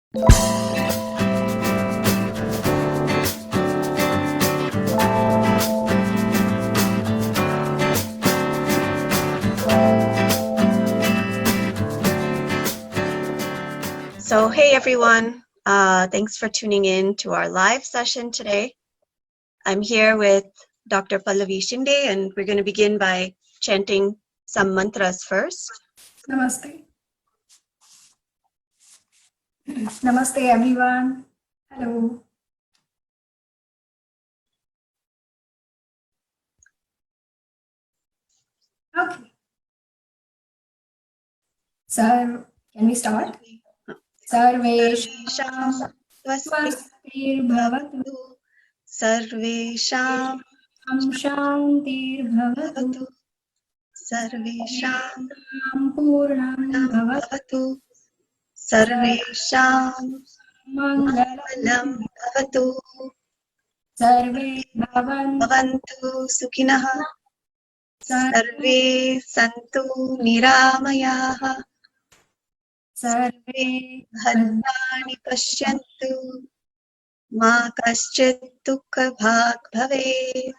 So, hey everyone, thanks for tuning in to our live session today. I'm here with Dr. Pallavi Shinde, and we're going to begin by chanting some mantras first. Namaste. Namaste everyone. Hello. Okay. So, can we start? Sarvesham swastirbhavatu Sarvesham shantirbhavatu Sarvesham purnam bhavatu Sarvesham mangalam Bhavatu sarve Bhavantu Sukhinah Sarve Santu Niramayaha sarve Bhadrani Pashyantu Ma Kaschit Dukha Bhag Bhavet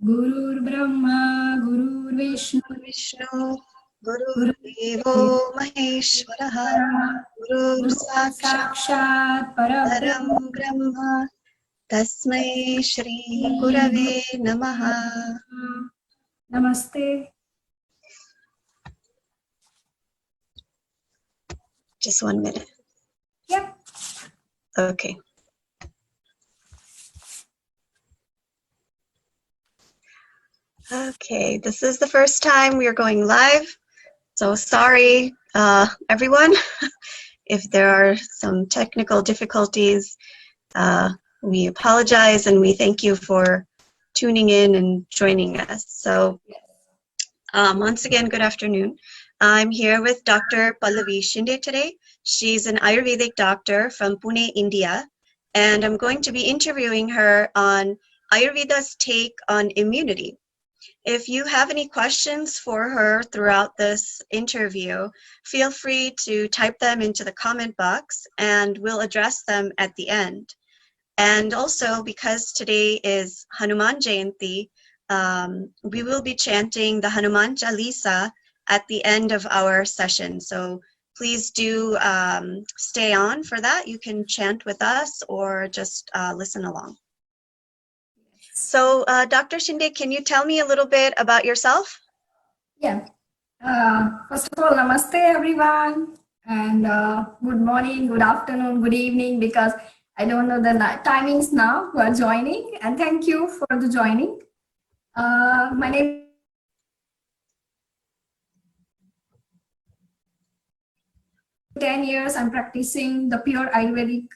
Gurur Brahma Gurur Vishnu Vishnu Guru Devo Maheshwaraha Guru Sakshat Param Param Brahma Tasmai Shri Gurave Namaha. Namaste. Just 1 minute. Yep. Okay. Okay, this is the first time we are going live, so sorry everyone if there are some technical difficulties. We apologize and we thank you for tuning in and joining us. So once again, good afternoon. I'm here with Dr. Pallavi Shinde today. She's an Ayurvedic doctor from Pune, India, and I'm going to be interviewing her on Ayurveda's take on immunity. If you have any questions for her throughout this interview, feel free to type them into the comment box and we'll address them at the end. And also, because today is Hanuman Jayanti, we will be chanting the Hanuman Chalisa at the end of our session. So please do stay on for that. You can chant with us or just listen along. So, Dr. Shinde, can you tell me a little bit about yourself? Yeah. First of all, namaste everyone, and good morning, good afternoon, good evening, because I don't know the timings now who are joining, and thank you for the joining. My name is 10 years. I'm practicing the pure Ayurvedic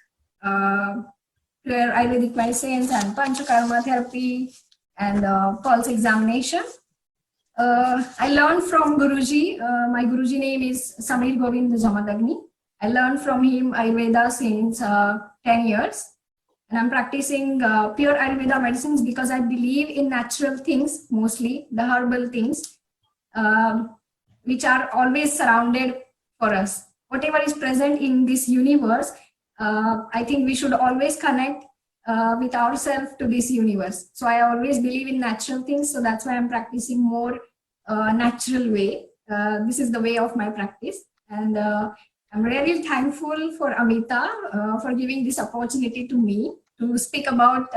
medicines and Panchakarma therapy and pulse examination. I learned from Guruji. My Guruji name is Samir Govind Jamadagni. I learned from him Ayurveda since 10 years. And I'm practicing pure Ayurveda medicines because I believe in natural things, mostly the herbal things, which are always surrounded for us. Whatever is present in this universe, I think we should always connect with ourselves to this universe. So I always believe in natural things. So that's why I'm practicing more natural way. This is the way of my practice. And I'm really thankful for Amita for giving this opportunity to me to speak about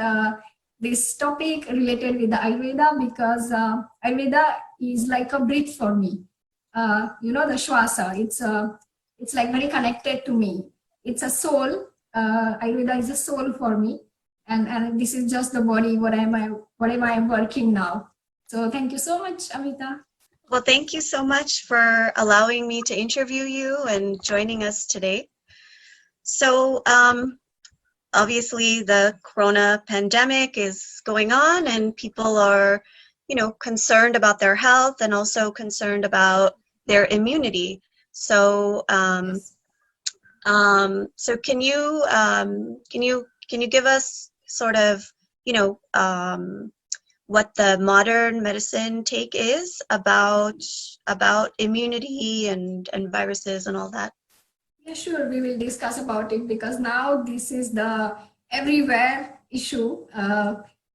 this topic related with the Ayurveda, because Ayurveda is like a breath for me. You know, the Shwasa, it's like very connected to me. It's a soul. Ayurveda is a soul for me. And this is just the body, what am I working now. So thank you so much, Amita. Well, thank you so much for allowing me to interview you and joining us today. So obviously the corona pandemic is going on and people are, concerned about their health and also concerned about their immunity. So so can you give us sort of, what the modern medicine take is about immunity and viruses and all that? Yeah, sure. We will discuss about it because now this is the everywhere issue.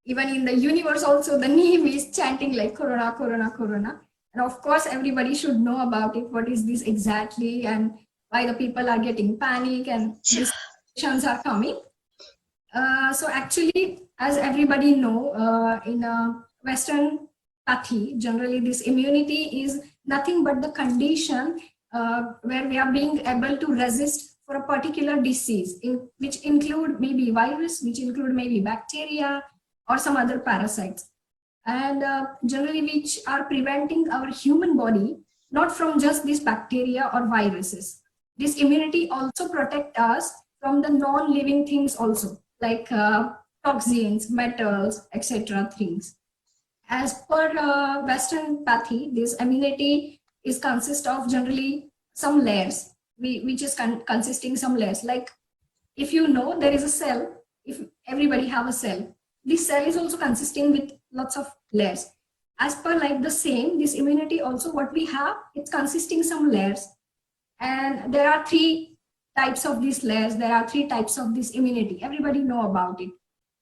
Even in the universe, also the name is chanting like Corona, Corona, Corona. And of course, everybody should know about it. What is this exactly, and why the people are getting panic and these questions are coming. So actually, as everybody know, in Western pathy, generally this immunity is nothing but the condition where we are being able to resist for a particular disease, which include maybe virus, which include maybe bacteria or some other parasites, and generally which are preventing our human body not from just these bacteria or viruses. This immunity also protect us from the non-living things also, like toxins, metals, etc. things. As per Western pathy, this immunity is consist of generally some layers, which is consisting some layers. Like if you know there is a cell, if everybody have a cell, this cell is also consisting with lots of layers. As per like the same, this immunity also what we have, it's consisting some layers, and there are three types of these layers. There are three types of this immunity. Everybody know about it.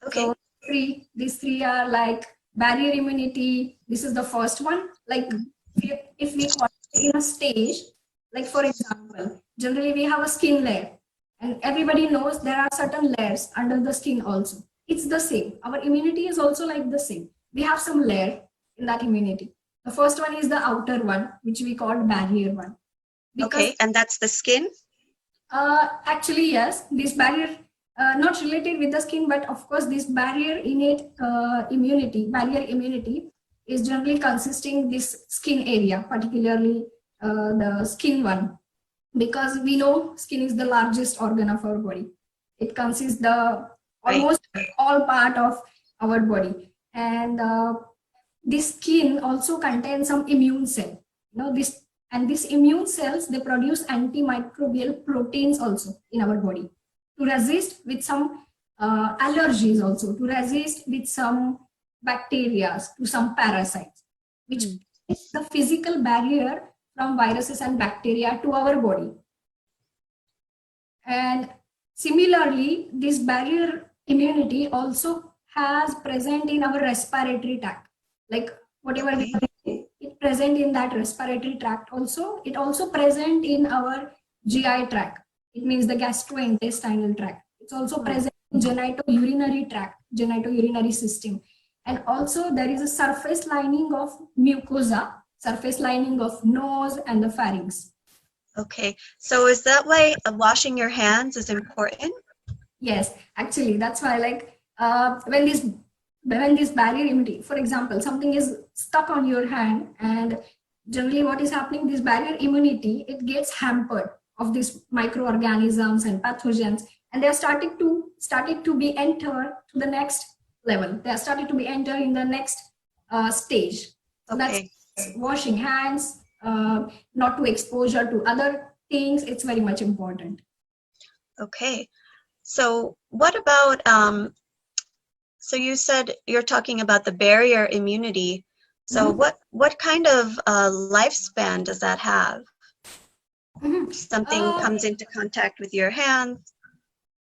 Okay. So these three are like barrier immunity. This is the first one. Like if we call it in a stage, like for example, generally we have a skin layer, and everybody knows there are certain layers under the skin also. It's the same. Our immunity is also like the same. We have some layer in that immunity. The first one is the outer one, which we call barrier one. Because Okay, and that's the skin? actually, yes, this barrier, not related with the skin, but of course, this barrier innate barrier immunity is generally consisting this skin area, particularly the skin one, because we know skin is the largest organ of our body. It consists the almost all part of our body, and this skin also contains some immune cell. This, and these immune cells, they produce antimicrobial proteins also in our body to resist with some allergies, also to resist with some bacteria, to some parasites, which is the physical barrier from viruses and bacteria to our body. And similarly, this barrier immunity also has present in our respiratory tract, like whatever we are eating, it present in that respiratory tract also. It also present in our GI tract. It means the gastrointestinal tract. It's also present in genitourinary tract, genitourinary system. And also there is a surface lining of mucosa, surface lining of nose and the pharynx. Okay, so is that why washing your hands is important? Yes, actually, that's why like when this barrier immunity, for example, something is stuck on your hand, and generally what is happening, this barrier immunity, it gets hampered of these microorganisms and pathogens, and they are started to be entered to the next level. They are started to be entered in the next stage. So Okay. that's washing hands, not to exposure to other things. It's very much important. Okay. So what about, so you said you're talking about the barrier immunity. So what kind of lifespan does that have? Something comes into contact with your hands?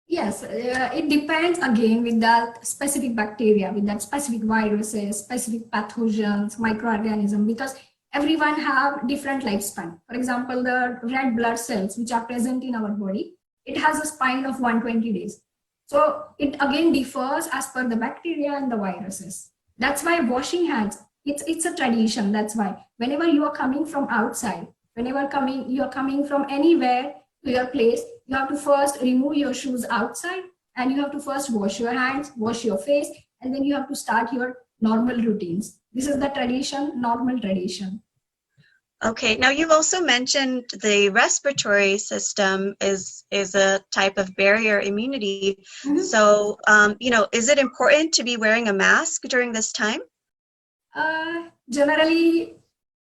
Yes, it depends again with that specific bacteria, with that specific viruses, specific pathogens, microorganisms, because everyone have different lifespan. For example, the red blood cells which are present in our body, it has a span of 120 days. So it again differs as per the bacteria and the viruses. That's why washing hands, it's a tradition. That's why whenever you are coming from outside, whenever you are coming from anywhere to your place, you have to first remove your shoes outside, and you have to first wash your hands, wash your face, and then you have to start your normal routines. This is the tradition, normal tradition. Okay, now you've also mentioned the respiratory system is a type of barrier immunity. So, is it important to be wearing a mask during this time? Generally,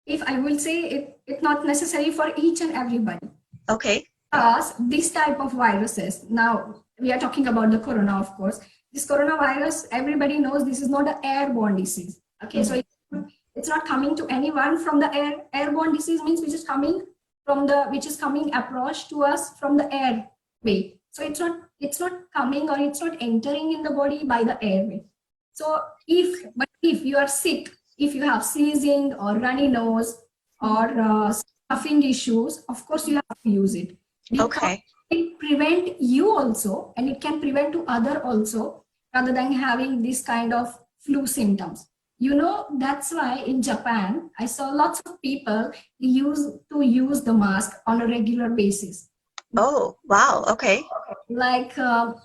if I will say it's not necessary for each and everybody. Okay. Because this type of viruses, now we are talking about the corona, of course. This coronavirus, everybody knows this is not an airborne disease. Okay, so it's not coming to anyone from the air. Airborne disease means which is coming which is coming approach to us from the air way. So it's not coming or it's not entering in the body by the airway. So if you are sick, if you have sneezing or runny nose or stuffing issues, of course you have to use it. Because Okay. it prevent you also, and it can prevent to other also, rather than having this kind of flu symptoms. That's why in Japan, I saw lots of people use the mask on a regular basis. Oh, wow. Okay. Like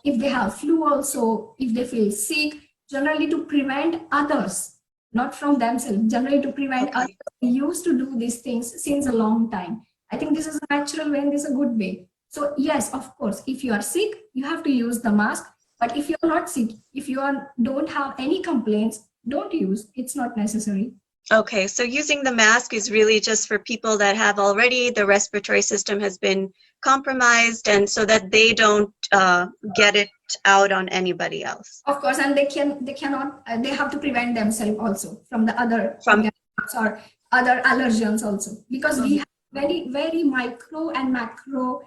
if they have flu also, if they feel sick, generally to prevent others, not from themselves, generally to prevent Okay. others. They used to do these things since a long time. I think this is a natural way and this is a good way. So yes, of course, if you are sick, you have to use the mask. But if you're not sick, if don't have any complaints, don't use. It's not necessary. Okay, so using the mask is really just for people that have already the respiratory system has been compromised, and so that they don't get it out on anybody else. Of course, and they have to prevent themselves also from the other From or other allergens also, because we have very, very micro and macro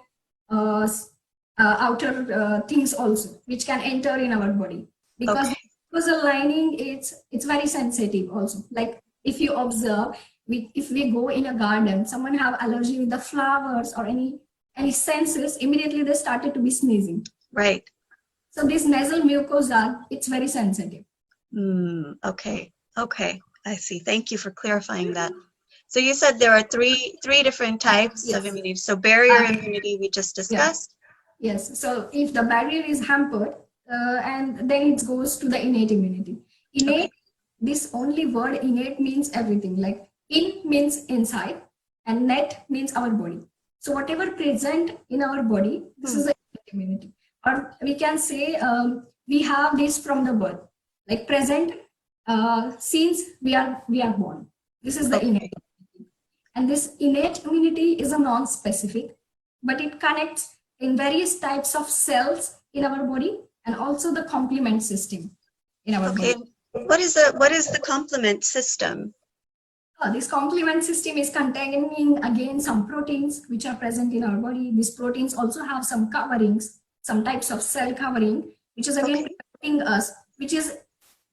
outer things also, which can enter in our body. Because Okay. mucosal lining, it's very sensitive also. Like if you observe, if we go in a garden, someone have allergy with the flowers or any senses, immediately they started to be sneezing. Right. So this nasal mucosa, it's very sensitive. Okay. Okay. I see. Thank you for clarifying that. So you said there are three different types of immunity. So barrier immunity we just discussed. Yes. So if the barrier is hampered, and then it goes to the innate immunity. Innate, this only word innate means everything. Like in means inside, and net means our body. So whatever present in our body, this is the innate immunity. Or we can say we have this from the birth, like present since we are born. This is the innate immunity. And this innate immunity is a non-specific, but it connects in various types of cells in our body and also the complement system in our body. What is the complement system? This complement system is containing again some proteins which are present in our body. These proteins also have some coverings, some types of cell covering, which is again protecting us, which is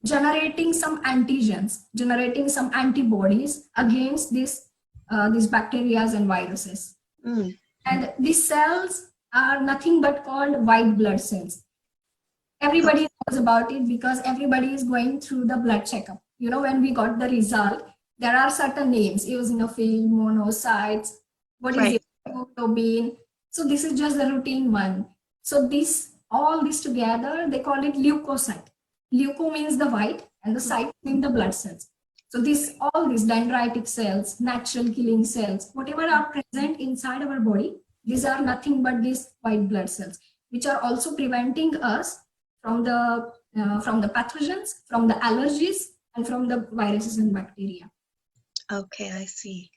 generating some antigens, generating some antibodies against these bacteria and viruses. And these cells are nothing but called white blood cells. Everybody knows about it because everybody is going through the blood checkup. When we got the result, there are certain names, eosinophil, monocytes, what is it, hemoglobin. So this is just the routine one. So all this together, they call it leukocyte. Leuko means the white and the cyte means the blood cells. So all these dendritic cells, natural killing cells, whatever are present inside our body, these are nothing but these white blood cells, which are also preventing us from the pathogens, from the allergies, and from the viruses and bacteria. Okay, I see.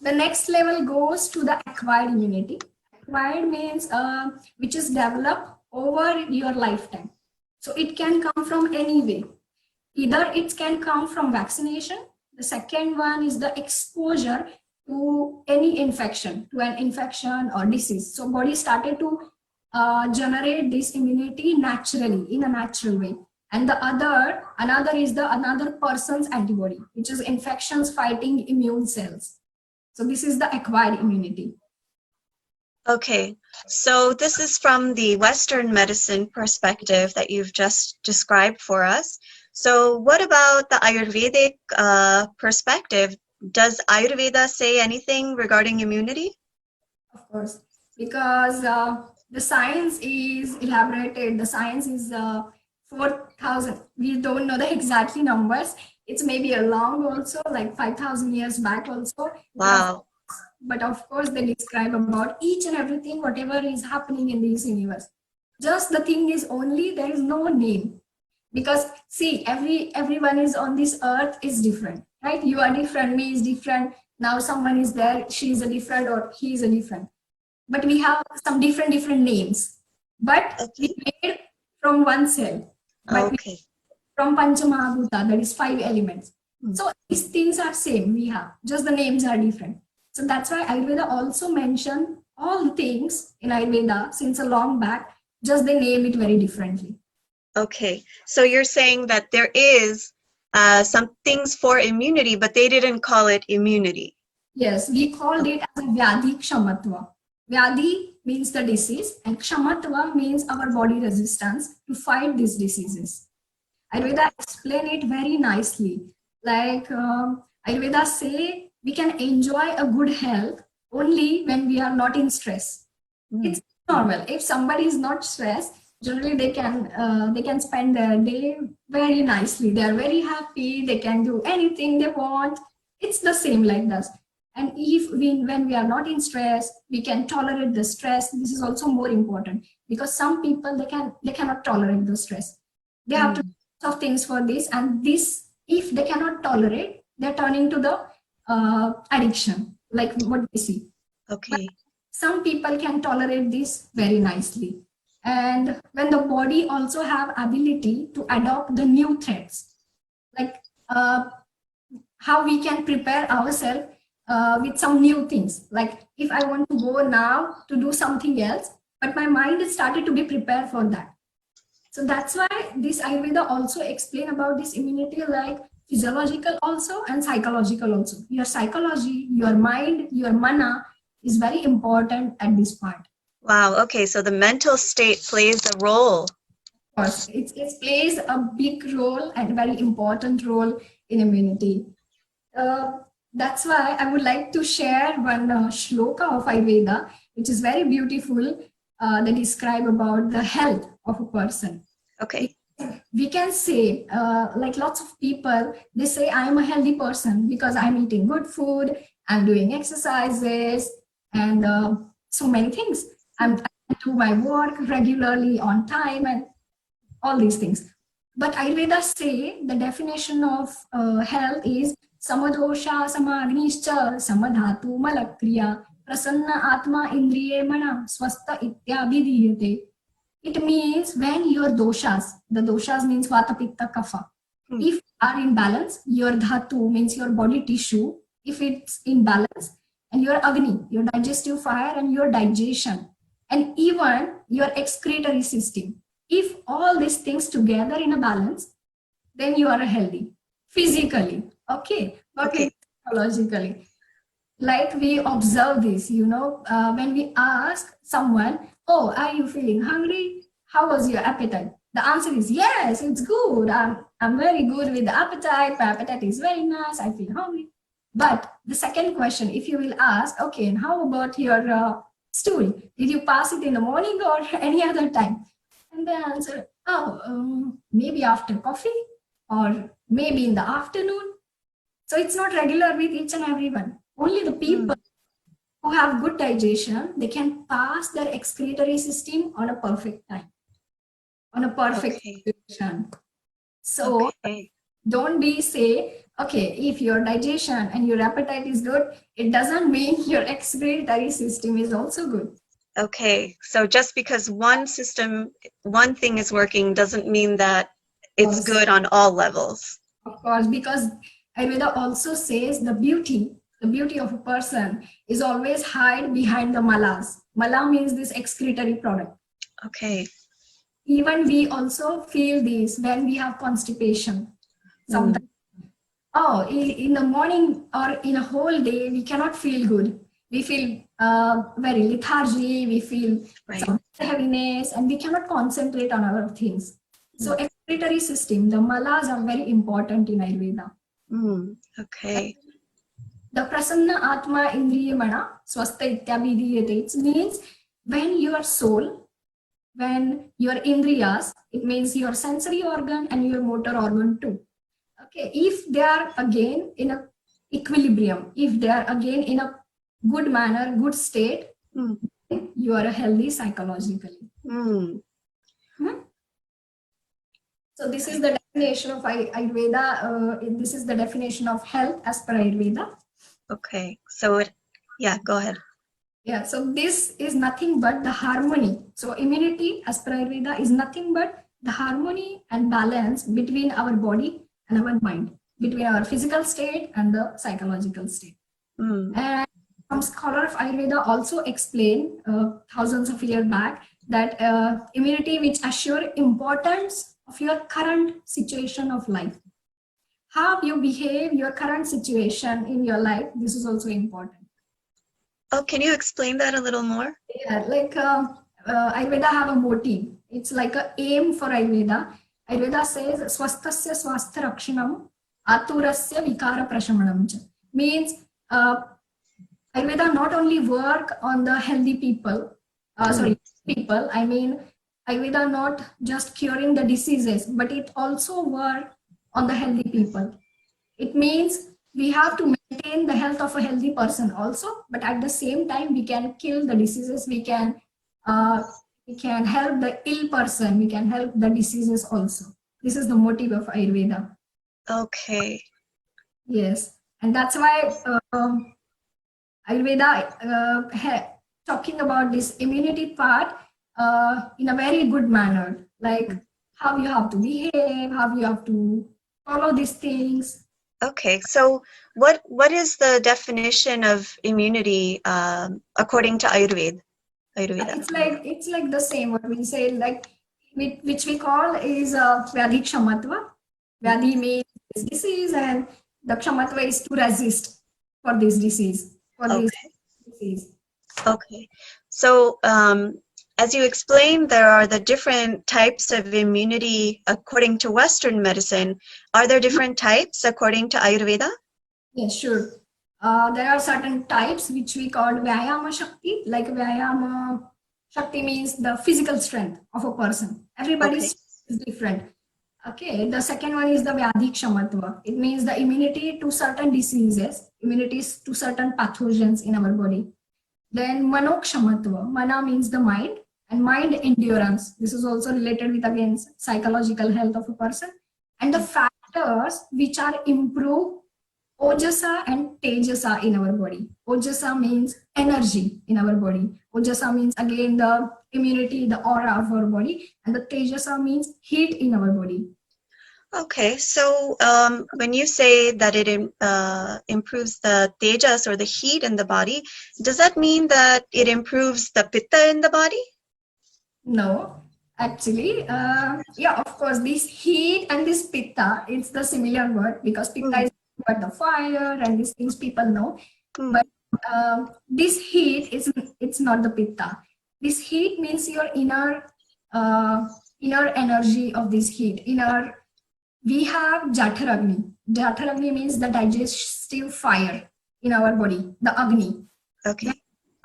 The next level goes to the acquired immunity. Acquired means which is developed over your lifetime. So it can come from any way. Either it can come from vaccination. The second one is the exposure to any infection, to an infection or disease. So body started to generate this immunity naturally, in a natural way. And the another is the another person's antibody, which is infections fighting immune cells. So this is the acquired immunity. Okay, so this is from the Western medicine perspective that you've just described for us. So what about the Ayurvedic perspective? Does Ayurveda say anything regarding immunity? Of course, because the science is elaborated. The science is 4,000. We don't know the exactly numbers. It's maybe a long also, like 5,000 years back also. Wow. But of course, they describe about each and everything, whatever is happening in this universe. Just the thing is only there is no name. Because see, everyone is on this earth is different, right? You are different, me is different. Now someone is there, she is a different or he is a different. But we have some different names. But we made from one cell. But from Panchamahabhuta, that is 5 elements. So these things are same we have, just the names are different. So that's why Ayurveda also mentioned all the things in Ayurveda since a long back, just they name it very differently. Okay, so you're saying that there is some things for immunity, but they didn't call it immunity. Yes, we called it as a Vyadhi Kshamatva. Vyadhi means the disease, and Kshamatva means our body resistance to fight these diseases. Ayurveda explain it very nicely. Like Ayurveda say we can enjoy a good health only when we are not in stress. It's normal. If somebody is not stressed, generally they can spend their day very nicely. They are very happy. They can do anything they want. It's the same like this. And if when we are not in stress, we can tolerate the stress. This is also more important because some people they cannot tolerate the stress. They have to do lots of things for this, and this if they cannot tolerate, they're turning to the addiction, like what we see. Okay. Some people can tolerate this very nicely, and when the body also have ability to adopt the new threats, like how we can prepare ourselves with some new things. Like if I want to go now to do something else, but my mind is started to be prepared for that. So that's why this Ayurveda also explain about this immunity, like physiological also and psychological also. Your psychology, your mind, your mana is very important at this part. Wow. Okay, so the mental state plays a role. Of course, it plays a big role and very important role in immunity. That's why I would like to share one shloka of Ayurveda, which is very beautiful, that describe about the health of a person. Okay. We can say, like lots of people, they say, I'm a healthy person because I'm eating good food, I'm doing exercises, and so many things. I do my work regularly on time and all these things. But Ayurveda say the definition of health is samadosha, samagnischa, samadhatu, malakriya, prasanna atma, indriye mana, swasta ityabhidhiyate. It means when your doshas, the doshas means vata, pitta, kapha, if are in balance, your dhatu means your body tissue, if it's in balance, and your agni, your digestive fire and your digestion, and even your excretory system, if all these things together in a balance, then you are healthy physically, okay, but Okay. psychologically. Like we observe this, when we ask someone, oh, are you feeling hungry? How was your appetite? The answer is yes, it's good. I'm very good with the appetite. My appetite is very nice. I feel hungry. But the second question, if you will ask, okay, and how about your stool? Did you pass it in the morning or any other time? And the answer, oh, maybe after coffee or maybe in the afternoon. So it's not regular with each and everyone. Only the people who have good digestion, they can pass their excretory system on a perfect time, on a perfect situation. So don't be say, okay, if your digestion and your appetite is good, it doesn't mean your excretory system is also good. Okay, so just because one thing is working doesn't mean that it's good on all levels. Of course, because Ayurveda also says the beauty of a person is always hide behind the malas. Mala means this excretory product. Okay. Even we also feel this when we have constipation. Sometimes, in the morning or in a whole day, we cannot feel good. We feel very lethargy, we feel some heaviness, and we cannot concentrate on other things. So excretory system, the malas are very important in Ayurveda. Okay. The prasanna atma indriya mana swasta ityabhidhiyate. It means when your soul, when your indriyas, it means your sensory organ and your motor organ too. Okay, if they are again in a equilibrium, if they are again in a good manner, good state, you are healthy psychologically. So this is the definition of Ayurveda. This is the definition of health as per Ayurveda. Okay, so go ahead. Yeah, so this is nothing but the harmony. So immunity as per Ayurveda is nothing but the harmony and balance between our body and our mind, between our physical state and the psychological state. And some scholar of Ayurveda also explain thousands of years back that immunity which assure importance of your current situation of life. How you behave, your current situation in your life, this is also important. Oh, can you explain that a little more? Yeah, like Ayurveda have a motive. It's like a aim for Ayurveda. Ayurveda says swastasya swastha rakshanam aturasya vikara prashamanam. Means Ayurveda not only work on the healthy people, people. I mean, Ayurveda not just curing the diseases, but it also work on the healthy people. It means we have to maintain the health of a healthy person also, but at the same time we can kill the diseases. We can help the ill person. We can help the diseases also. This is the motive of Ayurveda. Okay. Yes, and that's why Ayurveda talking about this immunity part in a very good manner, like how you have to behave, how you have to follow these things. Okay, so what is the definition of immunity according to Ayurveda? It's like the same what we say, like which we call is Vyadhi Kshamatva. Vyadhi means this disease, and the Kshamatva is to resist for this disease. Okay. So as you explained, there are the different types of immunity according to Western medicine. Are there different types according to Ayurveda? Yes, sure. There are certain types which we call Vyayama Shakti. Like Vyayama Shakti means the physical strength of a person. Everybody's is different. Okay. The second one is the Vyadhi Kshamatva. It means the immunity to certain diseases, immunities to certain pathogens in our body. Then Mano Kshamatva. Mana means the mind, and mind endurance. This is also related with again psychological health of a person. And the factors which are improve Ojasa and Tejasa in our body. Ojasa means energy in our body. Ojasa means again the immunity, the aura of our body. And the Tejasa means heat in our body. Okay, so when you say that it improves the tejas or the heat in the body, does that mean that it improves the pitta in the body? No, actually, yeah, of course, this heat and this pitta, it's the similar word because pitta is but the fire and these things people know. But this heat is it's not the pitta. This heat means your inner energy of this heat. We have Jatharagni. Jatharagni means the digestive fire in our body, the Agni. Okay. When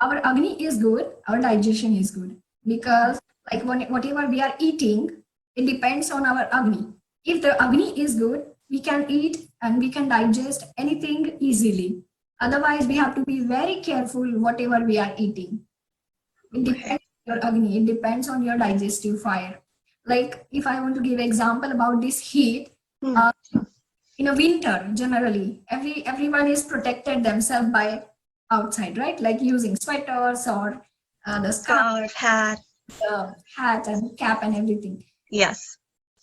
our Agni is good, our digestion is good. Because like whatever we are eating, it depends on our Agni. If the Agni is good, we can eat and we can digest anything easily. Otherwise, we have to be very careful whatever we are eating. It depends on your Agni. It depends on your digestive fire. Like if I want to give example about this heat, in a winter, generally, everyone is protected themselves by outside, right? Like using sweaters or the scarf, hat, hat and cap and everything. Yes.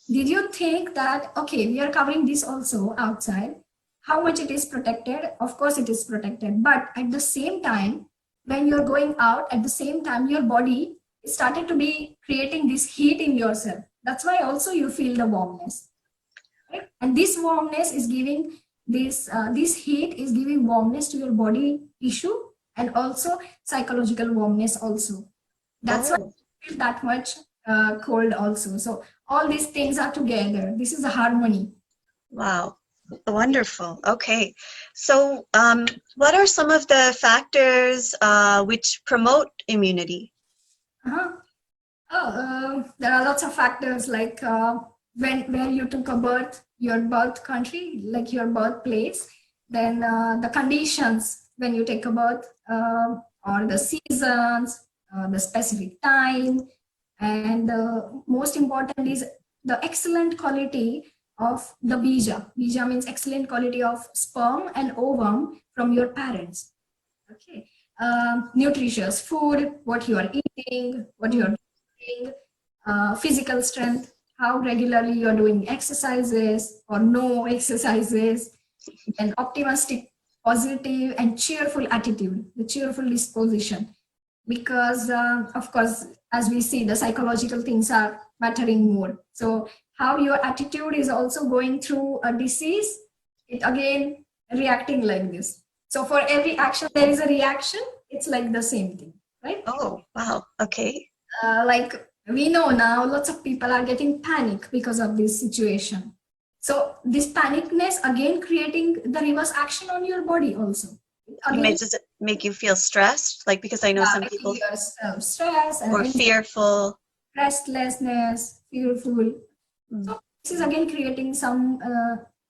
Did you think that, okay, we are covering this also outside, how much it is protected? Of course it is protected, but at the same time, when you're going out, at the same time, your body started to be creating this heat in yourself. That's why also you feel the warmness, right? And this warmness is giving this heat is giving warmness to your body tissue and also psychological warmness also. That's why you feel that much cold also. So all these things are together. This is a harmony. Wow. Wonderful. Okay. So what are some of the factors which promote immunity? There are lots of factors like where you took a birth, your birth country, like your birthplace, then the conditions when you take a birth, or the seasons, the specific time, and most important is the excellent quality of the bija. Bija means excellent quality of sperm and ovum from your parents. Okay. Nutritious food, what you are eating, what you are doing, physical strength, how regularly you are doing exercises or no exercises, and optimistic positive and cheerful attitude, the cheerful disposition. Because, of course, as we see, the psychological things are mattering more. So, how your attitude is also going through a disease, it again reacting like this. So, for every action, there is a reaction. It's like the same thing, right? Oh, wow. Okay. Like we know now, lots of people are getting panic because of this situation. So this panicness again creating the reverse action on your body also. Again, Does it make you feel stressed? Like, because I know some making people, yourself stress or and fearful. restlessness, fearful. Mm. So this is again creating some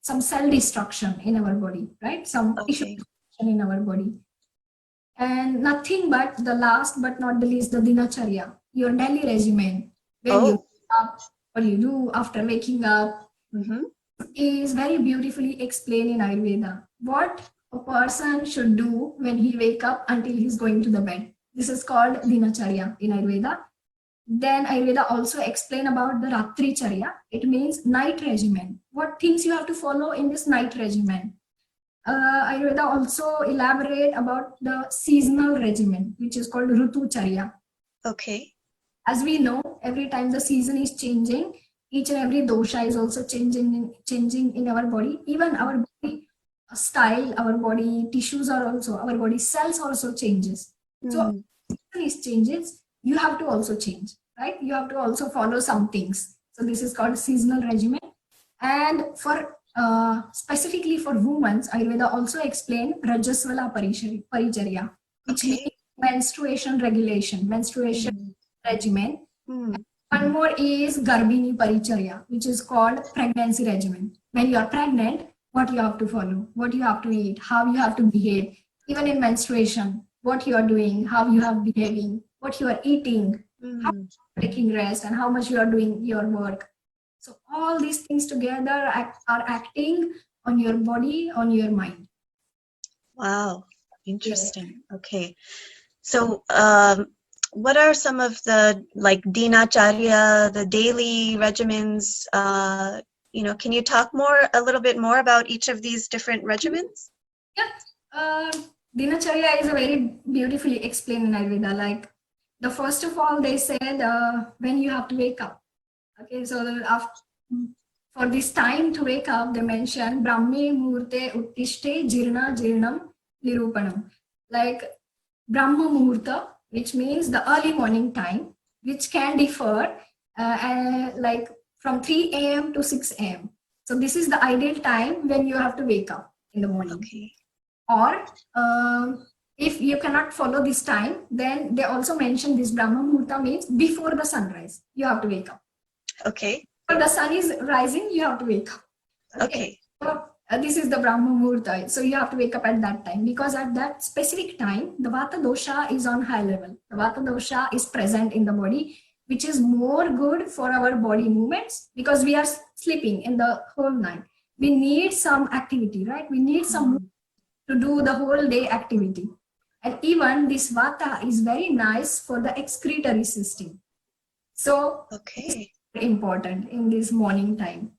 cell destruction in our body, right? Some tissue Okay. destruction in our body. And nothing but the last but not the least, the dinacharya, your daily regimen, when you Oh. wake up, what you do after waking up, Mm-hmm. is very beautifully explained in Ayurveda. What a person should do when he wake up until he's going to the bed. This is called dinacharya in Ayurveda. Then Ayurveda also explain about the Ratri Charya. It means night regimen. What things you have to follow in this night regimen. Ayurveda also elaborate about the seasonal regimen, which is called Rutu Charya. Okay. As we know, every time the season is changing, each and every dosha is also changing in our body. Even our body style, our body tissues are also, our body cells also changes. So Mm. season is changes, you have to also change, right? You have to also follow some things. So this is called seasonal regimen. And for specifically for women, Ayurveda also explain Rajaswala Paricharya, which means Okay. menstruation regulation, menstruation Mm. regimen. Mm. One more is Garbhini Paricharya, which is called pregnancy regimen. When you are pregnant, what you have to follow, what you have to eat, how you have to behave, even in menstruation, what you are doing, how you are behaving, what you are eating, how Mm. you are taking rest, and how much you are doing your work. So all these things together are acting on your body, on your mind. Wow. Yeah. Interesting. Okay. So, what are some of the like dinacharya, the daily regimens? Can you talk a little bit more about each of these different regimens? Yeah. Dinacharya is a very beautifully explained in Ayurveda. Like the first of all, they said when you have to wake up. Okay, so for this time to wake up, they mention Brahmi Muhurte Uttishte Jirna Jirnam Nirupanam. Like Brahma Muhurta, which means the early morning time, which can differ like from 3 a.m. to 6 a.m. So this is the ideal time when you have to wake up in the morning. Okay. Or if you cannot follow this time, then they also mention this Brahma Muhurta means before the sunrise, you have to wake up. Okay. When the sun is rising, you have to wake up. Okay. So, this is the Brahma Muhurta. So you have to wake up at that time because at that specific time, the Vata dosha is on high level. The Vata dosha is present in the body, which is more good for our body movements because we are sleeping in the whole night. We need some activity, right? We need some to do the whole day activity. And even this Vata is very nice for the excretory system. So, Okay. it's important in this morning time.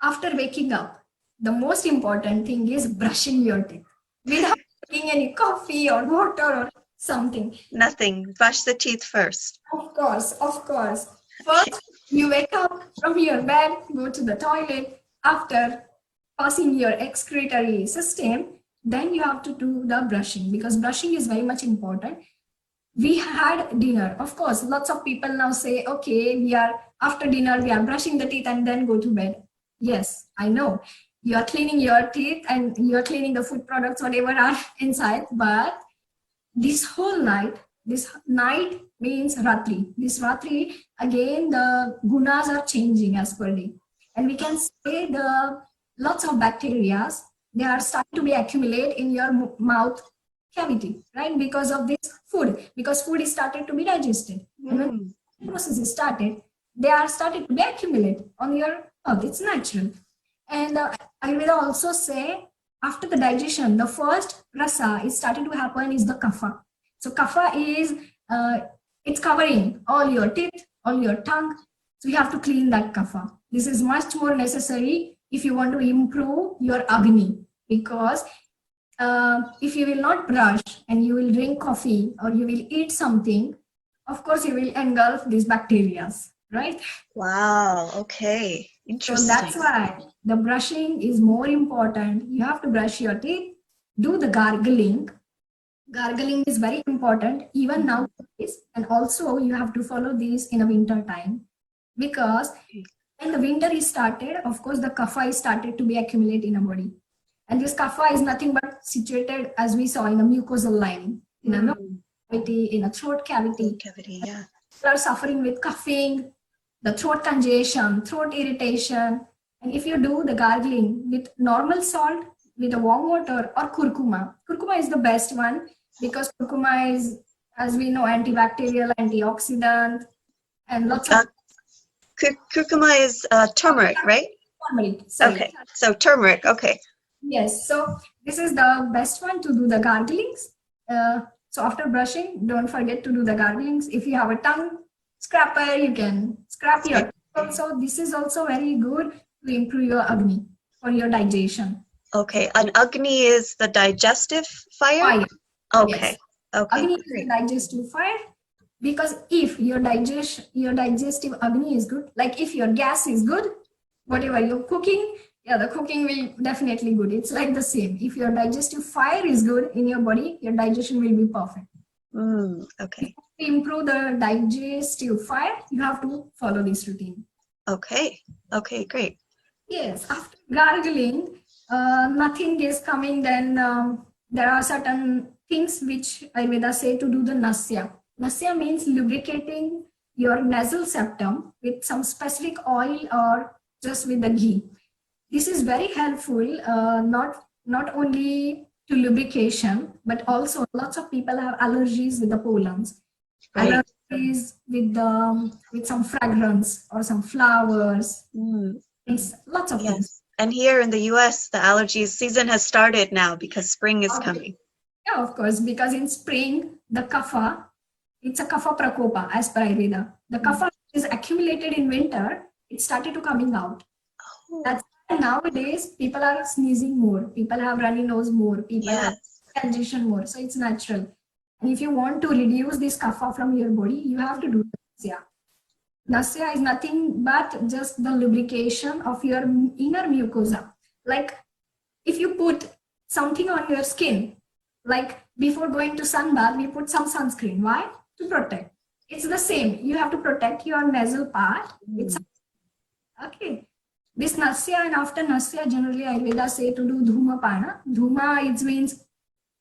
After waking up, the most important thing is brushing your teeth without taking any coffee or water or something. Nothing. Brush the teeth first. Of course, of course. First, you wake up from your bed, go to the toilet. After passing your excretory system, then you have to do the brushing because brushing is very much important. We had dinner. Of course, lots of people now say, okay, we are after dinner, we are brushing the teeth and then go to bed. Yes, I know. You are cleaning your teeth and you are cleaning the food products, whatever are inside. But this night means Ratri. This Ratri, again, the gunas are changing as per day. And we can say the lots of bacteria, they are starting to be accumulate in your mouth cavity, right? Because of this food, because food is started to be digested. And when the process is started, they are started to be accumulate on your mouth. It's natural. And Ayurveda also say after the digestion, the first rasa is starting to happen is the kapha. So kapha is it's covering all your teeth, all your tongue. So you have to clean that kapha. This is much more necessary if you want to improve your agni because if you will not brush and you will drink coffee or you will eat something, of course you will engulf these bacteria, right? Wow. Okay. So that's Interesting. why the brushing is more important. You have to brush your teeth, do the gargling. Gargling is very important even nowadays, and also you have to follow these in a winter time, because when the winter is started, of course the kapha is started to be accumulate in a body, and this kapha is nothing but situated, as we saw, in a mucosal lining, in a nose Mm. cavity, in a throat Throat cavity. cavity. Yeah. People are suffering with coughing, the throat congestion, throat irritation. And if you do the gargling with normal salt, with a warm water, or curcuma is the best one, because curcuma is, as we know, antibacterial, antioxidant, and lots of Uh, curcuma is turmeric, right? turmeric. Sorry. Okay. So turmeric. Okay. Yes. So this is the best one to do the garglings. So after brushing, don't forget to do the garglings. If you have a tongue scraper, you can scrap your tongue also. This is also very good to improve your agni for your digestion. Okay. An agni is the digestive fire. Fire. Okay. Yes. Okay. Agni is the Great. digestive fire, because if your digestive agni is good, like if your gas is good, whatever you're cooking, yeah, the cooking will definitely good. It's like the same. If your digestive fire is good in your body, your digestion will be perfect. Okay. To improve the digestive fire, you have to follow this routine. Okay. Okay. Great. Yes, after gargling, nothing is coming. Then there are certain things which Ayurveda say to do the nasya. Nasya means lubricating your nasal septum with some specific oil or just with the ghee. This is very helpful, not only to lubrication, but also lots of people have allergies with the pollens, Right. allergies with some fragrance or some flowers. Mm. It's lots of things. Yes. And here in the US, the allergies season has started now because spring is coming. Yeah, of course, because in spring, the kapha, it's a kapha prakopa as per Ayurveda. The kapha is accumulated in winter, it started to coming out. Oh, That's why nowadays people are sneezing more, people have runny nose more, people have yes. congestion more. So it's natural. And if you want to reduce this kapha from your body, you have to do nasya. Nasya is nothing but just the lubrication of your inner mucosa. Like if you put something on your skin, like before going to sunbath, we put some sunscreen. Why? To protect. It's the same. You have to protect your nasal part. It's okay. This nasya, and after nasya, generally Ayurveda say to do dhumapana. Dhuma, it means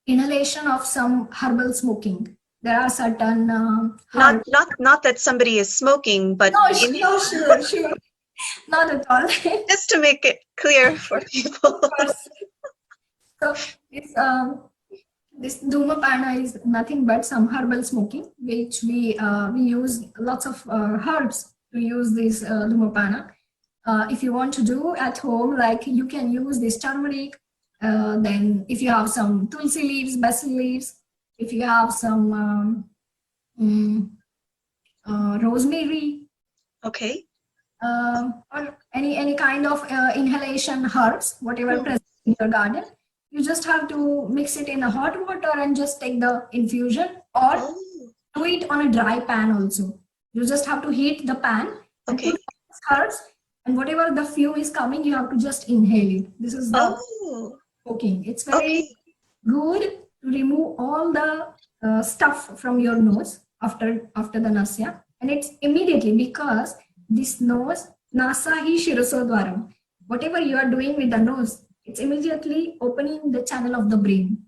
inhalation of some herbal smoking. There are certain Not herbs. not that somebody is smoking, but No, no, sure. Not at all. just to make it clear for people. So this dhumapana is nothing but some herbal smoking, which we use lots of herbs to use this dhumapana. If you want to do at home, like you can use this turmeric. Then if you have some tulsi leaves, basil leaves, if you have some rosemary, Okay. or any kind of inhalation herbs, whatever present in your garden, you just have to mix it in a hot water and just take the infusion, or Oh, do it on a dry pan also. You just have to heat the pan and okay. put herbs, and whatever the fume is coming, you have to just inhale it. This is the Oh, cooking. It's very okay. good to remove all the stuff from your nose after the nasya, and it's immediately, because this nose, nasa hi shirasodwaram, whatever you are doing with the nose, it's immediately opening the channel of the brain,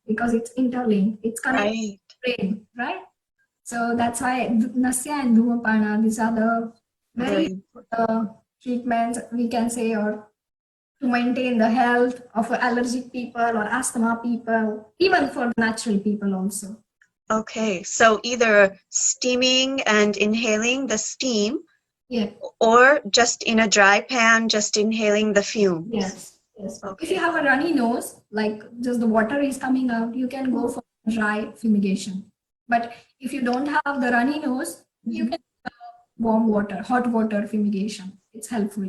because it's interlinked, it's connected Right. to the brain, right? So that's why nasya and dhumapana, these are the very Very. treatments we can say, or to maintain the health of allergic people or asthma people, even for natural people also. Okay. So either steaming and inhaling the steam, Yeah. or just in a dry pan, just inhaling the fumes. Yes. Yes. If you Okay. have a runny nose, like just the water is coming out, you can go for dry fumigation. But if you don't have the runny nose, you can warm water, hot water fumigation. It's helpful.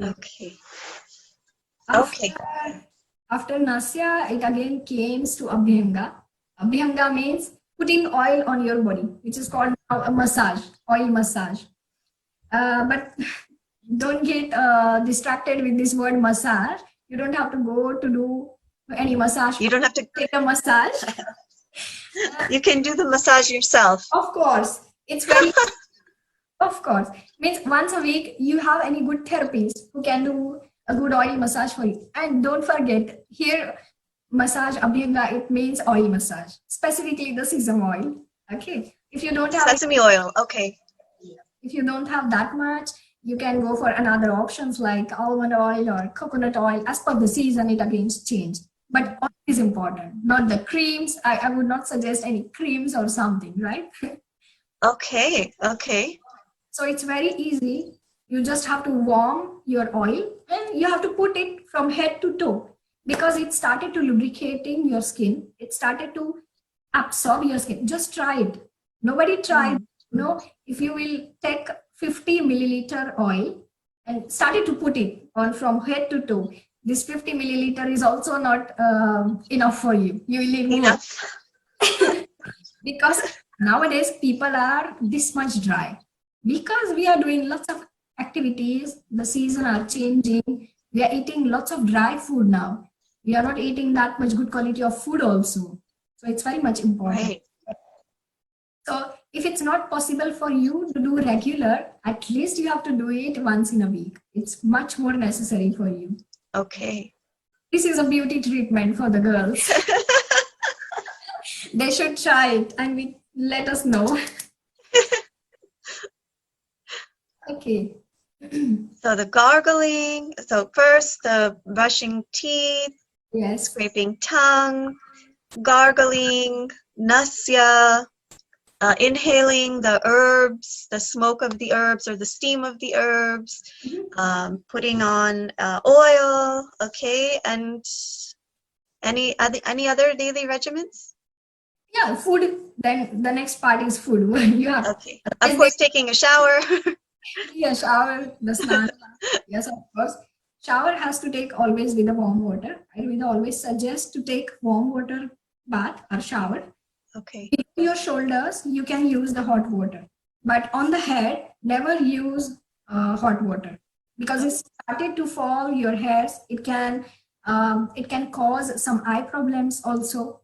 Okay. After Okay. After Nasya, it again comes to Abhyanga. Abhyanga means putting oil on your body, which is called now a massage, oil massage. But don't get distracted with this word massage. You don't have to go to do any massage. You don't have to. Take a massage. You can do the massage yourself. Of course, it's very. Of course, means once a week you have any good therapist who can do a good oil massage for you. And don't forget here, massage abhyanga, it means oil massage, specifically the sesame oil. Okay, if you don't have Sesame oil. Okay. if you don't have that much, you can go for another options like almond oil or coconut oil. As per the season, it again change. But oil is important, not the creams. I would not suggest any creams or something, right? Okay. Okay. So it's very easy. You just have to warm your oil and you have to put it from head to toe because it started to lubricating your skin. It started to absorb your skin. Just try it. Nobody tried. If you will take 50 milliliter oil and started to put it on from head to toe, this 50 milliliter is also not enough for you. You will need more. Because nowadays people are this much dry. Because we are doing lots of activities, the season are changing. We are eating lots of dry food now. We are not eating that much good quality of food also. So it's very much important. Right. So if it's not possible for you to do regular, at least you have to do it once in a week. It's much more necessary for you. Okay. This is a beauty treatment for the girls. They should try it and let us know. Okay. So the gargling. So first the brushing teeth, Yes. scraping tongue, gargling, nasya, inhaling the herbs, the smoke of the herbs or the steam of the herbs, putting on oil. Okay, and any other daily regimens? Yeah, food. Then the next part is food. You have Okay. Of course, taking a shower. yeah, shower, the snan. Yes, of course. Shower has to take always with the warm water. Ayurveda always suggests to take warm water bath or shower. Okay. Below your shoulders, you can use the hot water. But on the head, never use hot water because it started to fall your hairs. It can cause some eye problems also.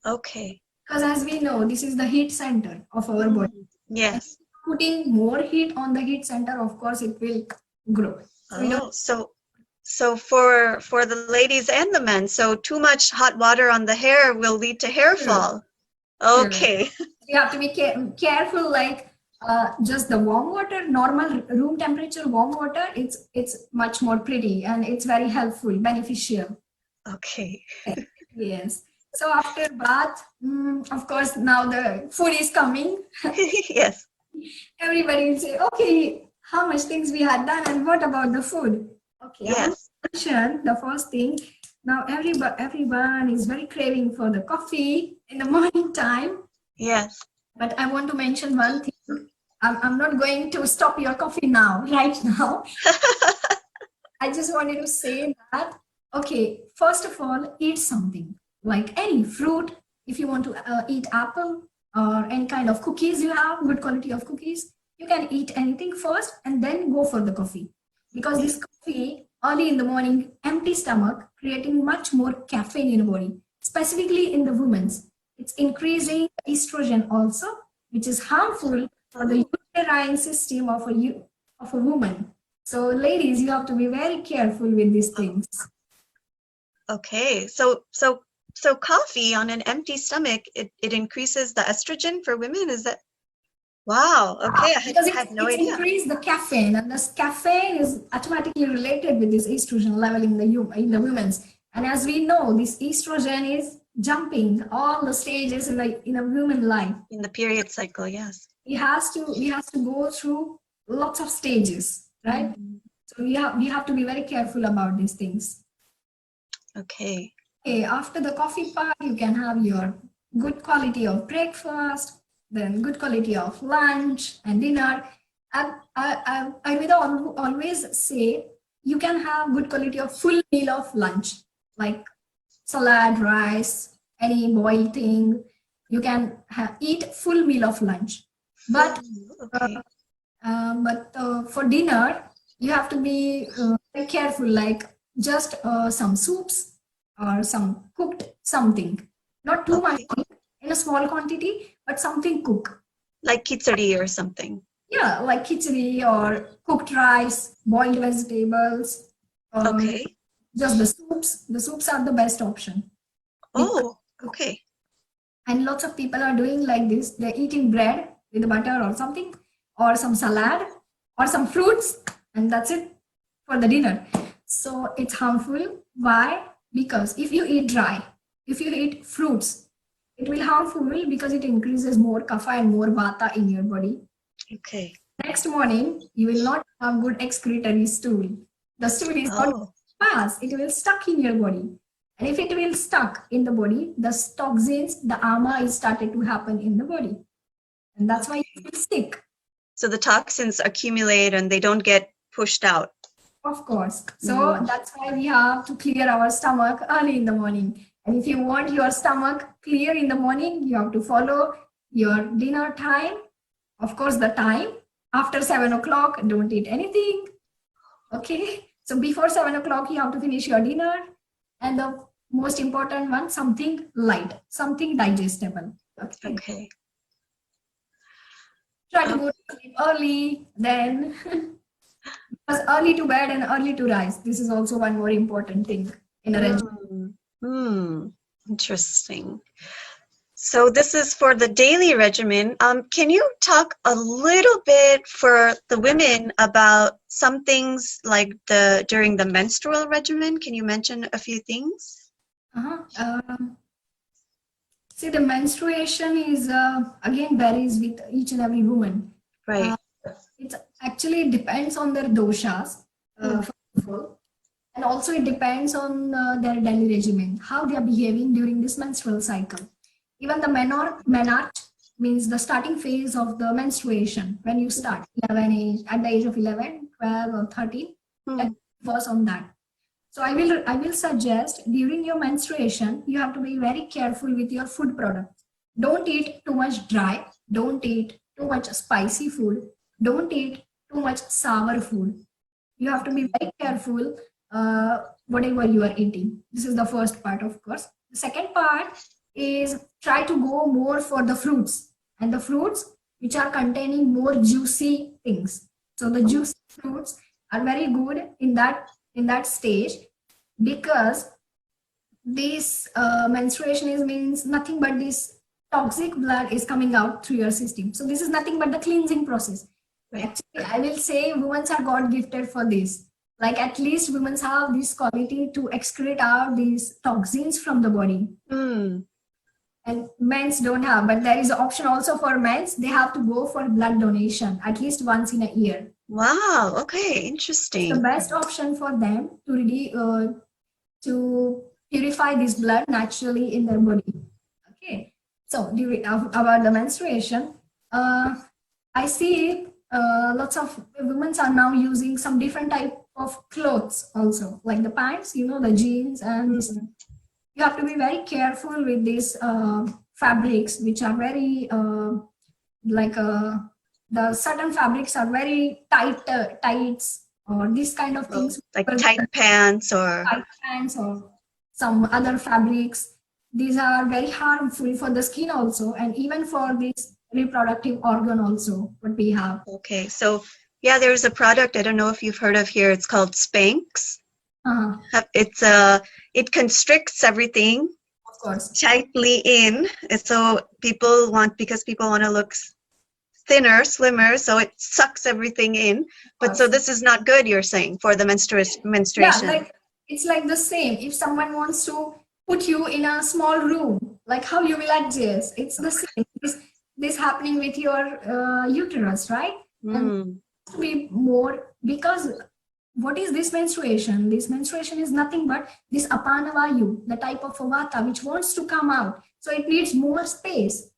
Okay. Because as we know, this is the heat center of our body. Yes. And putting more heat on the heat center, of course, it will grow. So for the ladies and the men, so too much hot water on the hair will lead to hair fall. Okay. You have to be careful, like just the warm water, normal room temperature warm water, it's much more pretty and it's very helpful, beneficial. Okay. Yes. So after bath, of course, now the food is coming. Yes. Everybody will say, okay, how much things we had done and what about the food? Okay. Yes. I mention the first thing. Now everyone is very craving for the coffee in the morning time. Yes. But I want to mention one thing. I'm not going to stop your coffee now, right now. I just wanted to say that, okay, first of all, eat something like any fruit. If you want to eat apple or any kind of cookies you have, good quality of cookies, you can eat anything first and then go for the coffee. Because this coffee, early in the morning, empty stomach, creating much more caffeine in the body, specifically in the women's. It's increasing estrogen also, which is harmful for the uterine system of a woman. So ladies, you have to be very careful with these things. Okay. So coffee on an empty stomach, it increases the estrogen for women? Is that? Wow. Okay. Because I had no idea. It increases the caffeine, and this caffeine is automatically related with this estrogen level in the women's. And as we know, this estrogen is jumping all the stages in a woman life. In the period cycle, yes. He has to go through lots of stages, right? Mm-hmm. So we have to be very careful about these things. Okay. Okay, after the coffee part, you can have your good quality of breakfast, then good quality of lunch and dinner. And I will always say you can have good quality of full meal of lunch, like salad, rice, any boiled thing. You can eat full meal of lunch. But Okay. for dinner, you have to be very careful, like just some soups or some cooked something. Not too much Okay. in a small quantity, but something cooked. Like khichdi or something. Yeah, like khichdi or cooked rice, boiled vegetables, or Okay. just the soups. The soups are the best option. Oh, okay. And lots of people are doing like this. They're eating bread with butter or something, or some salad, or some fruits, and that's it for the dinner. So it's harmful. Why? Because if you eat dry, if you eat fruits, it will harmful because it increases more kapha and more vata in your body. Okay. Next morning, you will not have good excretory stool. The stool is not Oh, pass, it will stuck in your body. And if it will stuck in the body, the toxins, the ama is started to happen in the body. And that's why you feel sick. so the toxins accumulate and they don't get pushed out. Of course. So that's why we have to clear our stomach early in the morning. And if you want your stomach clear in the morning, you have to follow your dinner time. Of course, the time after 7 o'clock, don't eat anything. Okay. So before 7 o'clock, you have to finish your dinner. And the most important one, something light, something digestible. Okay. Okay. Try to go to sleep early, then because early to bed and early to rise. This is also one more important thing in a regimen. Interesting. So this is for the daily regimen. Can you talk a little bit for the women about some things like during the menstrual regimen? Can you mention a few things? See, the menstruation is again varies with each and every woman. Right. It actually depends on their doshas, first of all. And also it depends on their daily regimen, how they are behaving during this menstrual cycle. Even the menarche means the starting phase of the menstruation, when you start 11 age, at the age of 11, 12 or 13, let's focus on that. So I will suggest during your menstruation, you have to be very careful with your food products. Don't eat too much dry, don't eat too much spicy food, don't eat too much sour food. You have to be very careful whatever you are eating. This is the first part, of course. The second part is try to go more for the fruits, and the fruits which are containing more juicy things. So the juicy fruits are very good in that stage, because this menstruation is means nothing but this toxic blood is coming out through your system. So this is nothing but the cleansing process. Right. Actually, I will say women are God gifted for this. Like at least women have this quality to excrete out these toxins from the body. And men's don't have, but there is an option also for men's. They have to go for blood donation at least once in a year. Wow. Okay. It's Interesting. the best option for them to really to purify this blood naturally in their body. Okay. So during about the menstruation, I see lots of women are now using some different type of clothes also, like the pants, the jeans, and this. You have to be very careful with these fabrics, which are very like the certain fabrics are very tights or these kind of things, like tight pants or tight pants or some other fabrics. These are very harmful for the skin also, and even for this reproductive organ also, what we have. Okay, so yeah, there's a product I don't know if you've heard of here. It's called Spanx. It's it constricts everything, of course, tightly in. So because people want to look thinner, slimmer, so it sucks everything in. But so this is not good, you're saying, for the menstruation. Yeah, it's like the same. If someone wants to put you in a small room, like how you will adjust, it's the same. This happening with your uterus, right? And to be more, because what is this menstruation? This menstruation is nothing but this apana vayu, the type of vata which wants to come out. So it needs more space.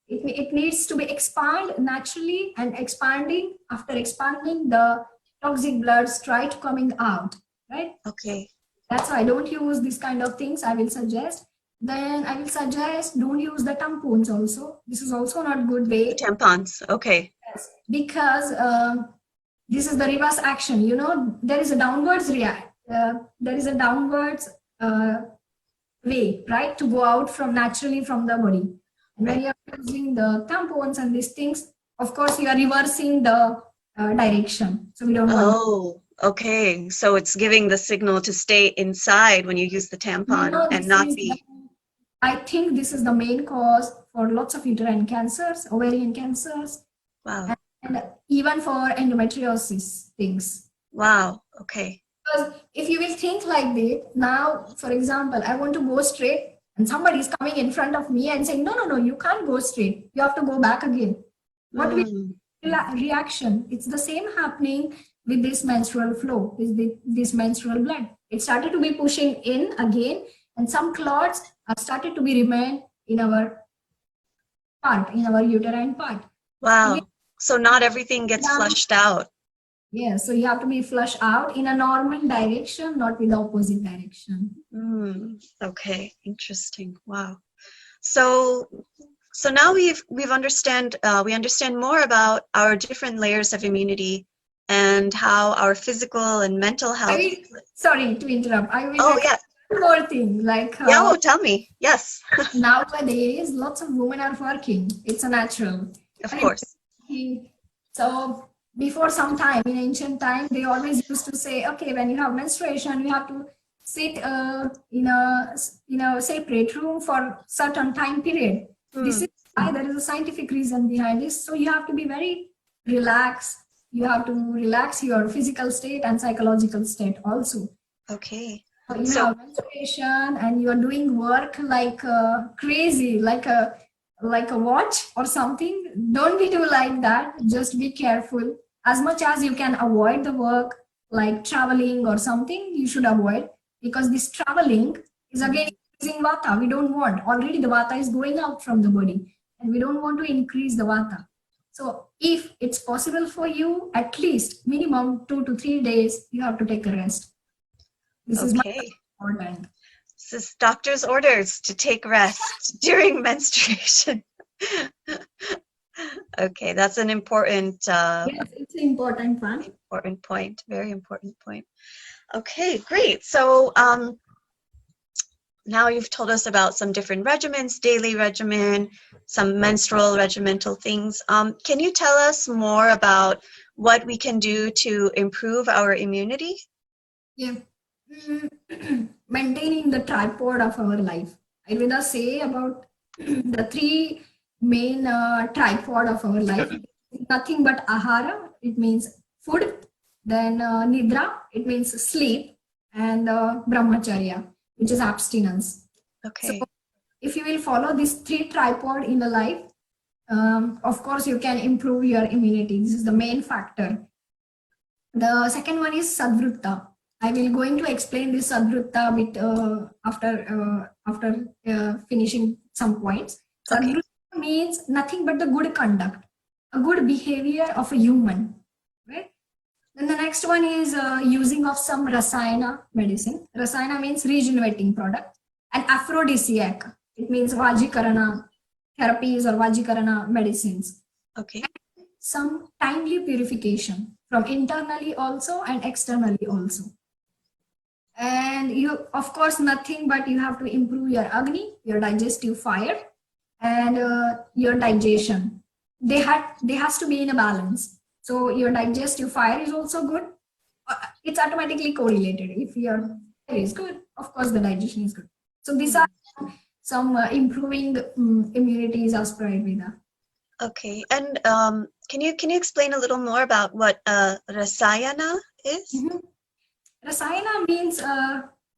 It needs to be expanded naturally, and expanding, after expanding, the toxic bloods try to coming out, right? Okay. That's why don't use this kind of things. I will suggest. Then I will suggest don't use the tampons also. This is also not good The way. tampons. Okay. Yes, because this is the reverse action. You know, there is a downwards react. There is a downwards way, right, to go out from naturally from the body. And when Right. you are using the tampons and these things, of course, you are reversing the direction. So we don't want. Oh, okay. So it's giving the signal to stay inside when you use the You tampon know, and not be. I think this is the main cause for lots of uterine cancers, ovarian cancers, Wow. and even for endometriosis things. Wow. Okay. Because if you will think like this, now, for example, I want to go straight and somebody is coming in front of me and saying, no, no, no, you can't go straight. You have to go back again. What will Mm. reaction? It's the same happening with this menstrual flow, with this menstrual blood. It started to be pushing in again, and some clots are started to be remain in our part, in our uterine part. Wow. Again, So not everything gets flushed out. yeah, so you have to be flushed out in a normal direction, not with the opposite direction. Okay. Interesting. Wow. So now we understand more about our different layers of immunity and how our physical and mental health. Sorry to interrupt. I will Oh, yeah. one more thing. Like Yeah, oh, tell me. Yes. nowadays, lots of women are working. It's a natural. Of course. So before some time, in ancient time, they always used to say, okay, when you have menstruation, you have to sit in a separate room for certain time period. This is why there is a scientific reason behind this. So you have to be very relaxed. You have to relax your physical state and psychological state also. Okay. You have menstruation and you are doing work like crazy, like a watch or something. Don't be too like that. Just be careful. As much as you can avoid the work, like traveling or something, you should avoid, because this traveling is again increasing vata. We don't want. Already the vata is going out from the body, and we don't want to increase the vata. So if it's possible for you, at least minimum 2 to 3 days, you have to take a rest. This is my important. This is doctor's orders to take rest during menstruation. Okay, that's an important. Yes, it's an important one. Important point. Very important point. Okay, great. So now you've told us about some different regimens, daily regimen, some menstrual regimental things. Can you tell us more about what we can do to improve our immunity? Yeah. Maintaining the tripod of our life. Ayurveda say about the three main tripod of our life. Nothing but ahara, it means food. Then nidra, it means sleep. And brahmacharya, which is abstinence. Okay. So if you will follow these three tripod in the life, of course you can improve your immunity. This is the main factor. The second one is sadvrutta. I will going to explain this sadvrutta bit after finishing some points. Sadvrutta means nothing but the good conduct, a good behavior of a human, right? Then the next one is using of some rasayana medicine. Rasayana means regenerating product, and aphrodisiac. It means vajikarana therapies or vajikarana medicines. Okay. Some timely purification from internally also and externally also. And you, of course, nothing but you have to improve your agni, your digestive fire, and your digestion. They has to be in a balance. So your digestive fire is also good. It's automatically correlated. If your fire is good, of course the digestion is good. So these are some improving immunities as per Ayurveda. Okay, and can you explain a little more about what rasayana is? Rasayana means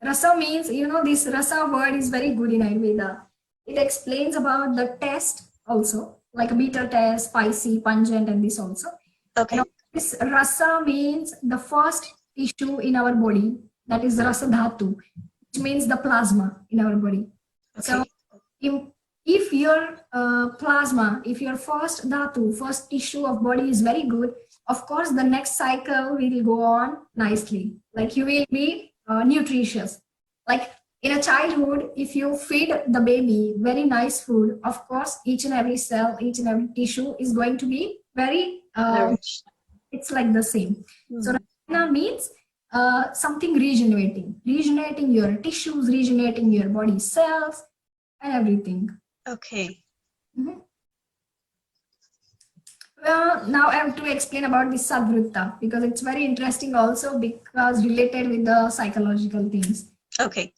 rasa means, this rasa word is very good in Ayurveda. It explains about the taste also, like a bitter taste, spicy, pungent, and this also. Okay. This rasa means the first tissue in our body, that is rasa dhatu, which means the plasma in our body. Okay. So if your plasma, if your first dhatu, first tissue of body is very good, of course the next cycle will go on nicely. Like you will be nutritious. Like in a childhood, if you feed the baby very nice food, of course, each and every cell, each and every tissue is going to be very, Nourished. it's like the same. So Hmm. Rasana means something regenerating your tissues, regenerating your body cells, and everything. Okay. Mhm. Now I have to explain about the Sadvrutta because it's very interesting also because related with the psychological things. Okay.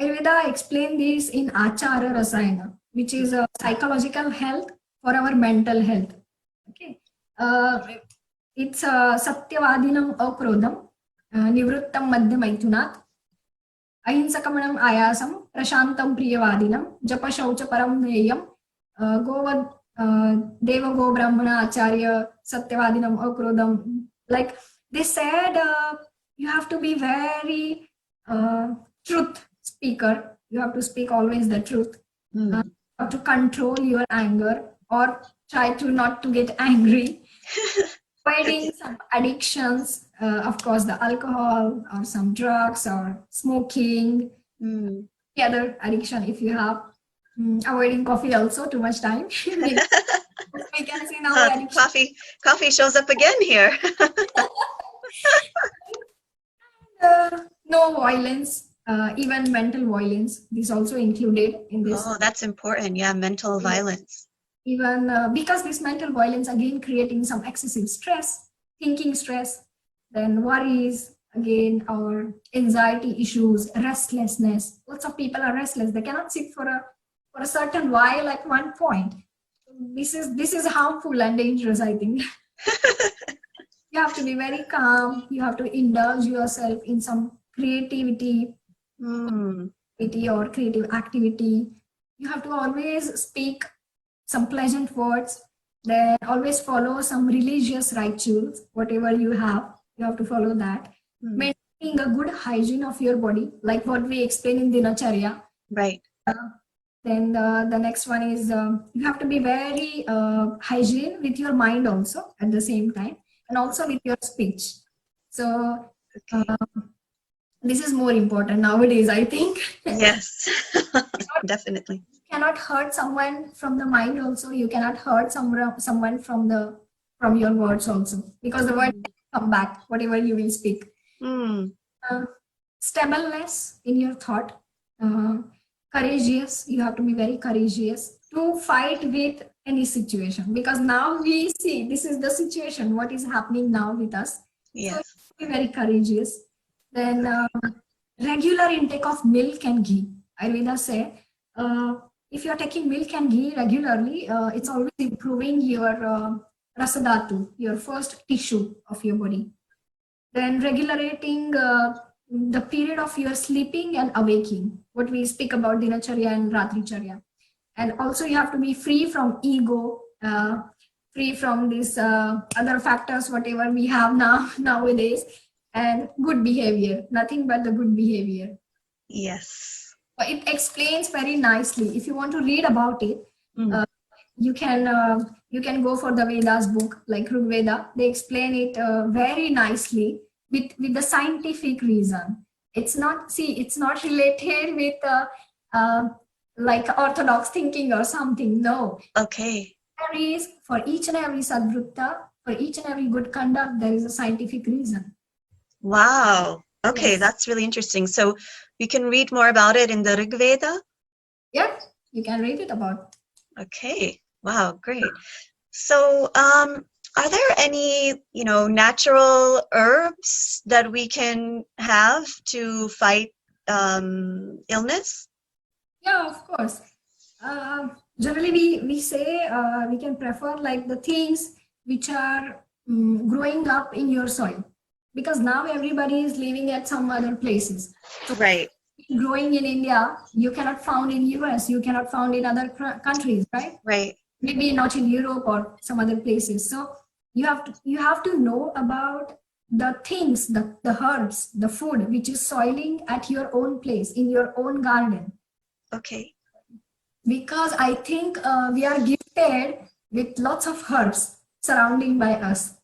Ayurveda explain this in Achara Rasayana, which is a psychological health for our mental health. Okay. It's Satyavadinam Akrodam, Nivrittam Madhyamaithunat, Ahinsakamam Ayasam, Prashantam Priyavadinam, Japa Shaucha Param Neyam, Govad Deva Go Brahmana Acharya, Satyavadinam Akrodam. Like they said, you have to be very truth speaker. You have to speak always the truth. Hmm. You have to control your anger or try to not to get angry. Avoiding some addictions, of course, the alcohol or some drugs or smoking, Hmm. the other addiction if you have. Avoiding coffee also too much time. We can see now addiction. Coffee shows up again here. No violence, even mental violence. This also included in this. Oh, that's important. Yeah, mental violence. Even because this mental violence again creating some excessive stress, thinking stress, then worries again, or anxiety issues, restlessness. Lots of people are restless. They cannot sit for a certain while at one point. This is harmful and dangerous, I think. You have to be very calm. You have to indulge yourself in some creativity Hmm. or creative activity. You have to always speak some pleasant words, then always follow some religious rituals. Whatever you have to follow that. Hmm. Maintaining a good hygiene of your body, like what we explain in Dinacharya. Right. Then the next one is you have to be very hygiene with your mind also at the same time, and also with your speech. So Okay. this is more important nowadays, I think. Yes. Definitely. Cannot hurt someone from the mind also. You cannot hurt someone from your words also, because the word Hmm. come back whatever you will speak. Hmm. uh, Stableness in your thought, uh, courageous. You have to be very courageous to fight with any situation, because now we see this is the situation what is happening now with us. So Yes. be very courageous. Then regular intake of milk and ghee. Ayurveda say uh, if you are taking milk and ghee regularly, it's always improving your rasadhatu, your first tissue of your body. Then regulating the period of your sleeping and awaking, what we speak about dinacharya and ratricharya. And also you have to be free from ego, free from these other factors whatever we have now nowadays, and good behavior, nothing but the good behavior. Yes. It explains very nicely. If you want to read about it, Hmm. you can go for the Vedas book like Rig Veda. They explain it very nicely with the scientific reason. It's not related with like orthodox thinking or something. No, Okay. there is for each and every sadvrutta, for each and every good conduct, there is a scientific reason. Wow. Okay, Yes. that's really interesting. So we can read more about it in the Rig Veda. Yeah, you can read it about. Okay. Wow, great. So, are there any, natural herbs that we can have to fight illness? Yeah, of course. Generally, we say we can prefer like the things which are growing up in your soil, because now everybody is living at some other places. So Right, growing in India, you cannot found in US, you cannot found in other countries, right? right. Maybe not in Europe or some other places. So you have to know about the things, the herbs, the food which is soiling at your own place in your own garden, Okay. because I think we are gifted with lots of herbs surrounding by us.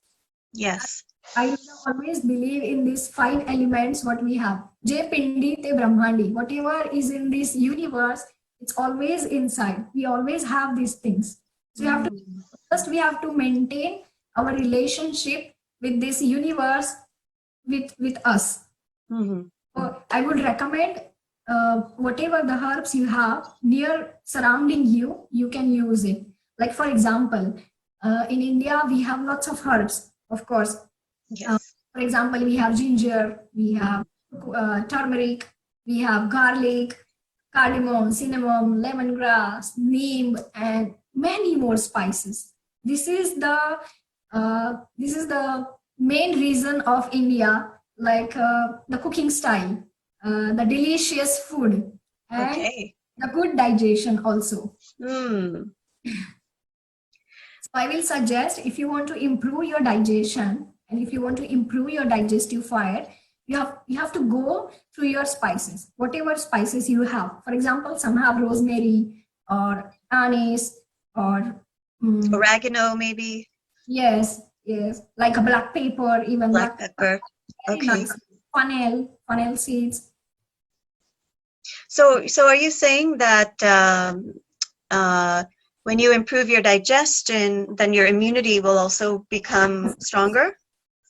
Yes. Ayurveda always believe in these five elements what we have. Je Pindi te Brahmandi. Whatever is in this universe, it's always inside. We always have these things. So you have to Mm. first we have to maintain our relationship with this universe with us. Mhm. I would recommend whatever the herbs you have near surrounding you, you can use it. Like for example, in India we have lots of herbs, of course. Yes. For example, we have ginger, we have turmeric, we have garlic, cardamom, cinnamon, lemongrass, neem, and many more spices. This is the main reason of India, like the cooking style, the delicious food, and Okay. the good digestion also. Hmm. So I will suggest if you want to improve your digestion and if you want to improve your digestive fire, you have to go through your spices, whatever spices you have. For example, some have rosemary or anise or Oregano, maybe. yes, yes, like a black pepper, even Black black pepper, pepper. very Okay. nice. Fennel seeds. So are you saying that when you improve your digestion, then your immunity will also become stronger?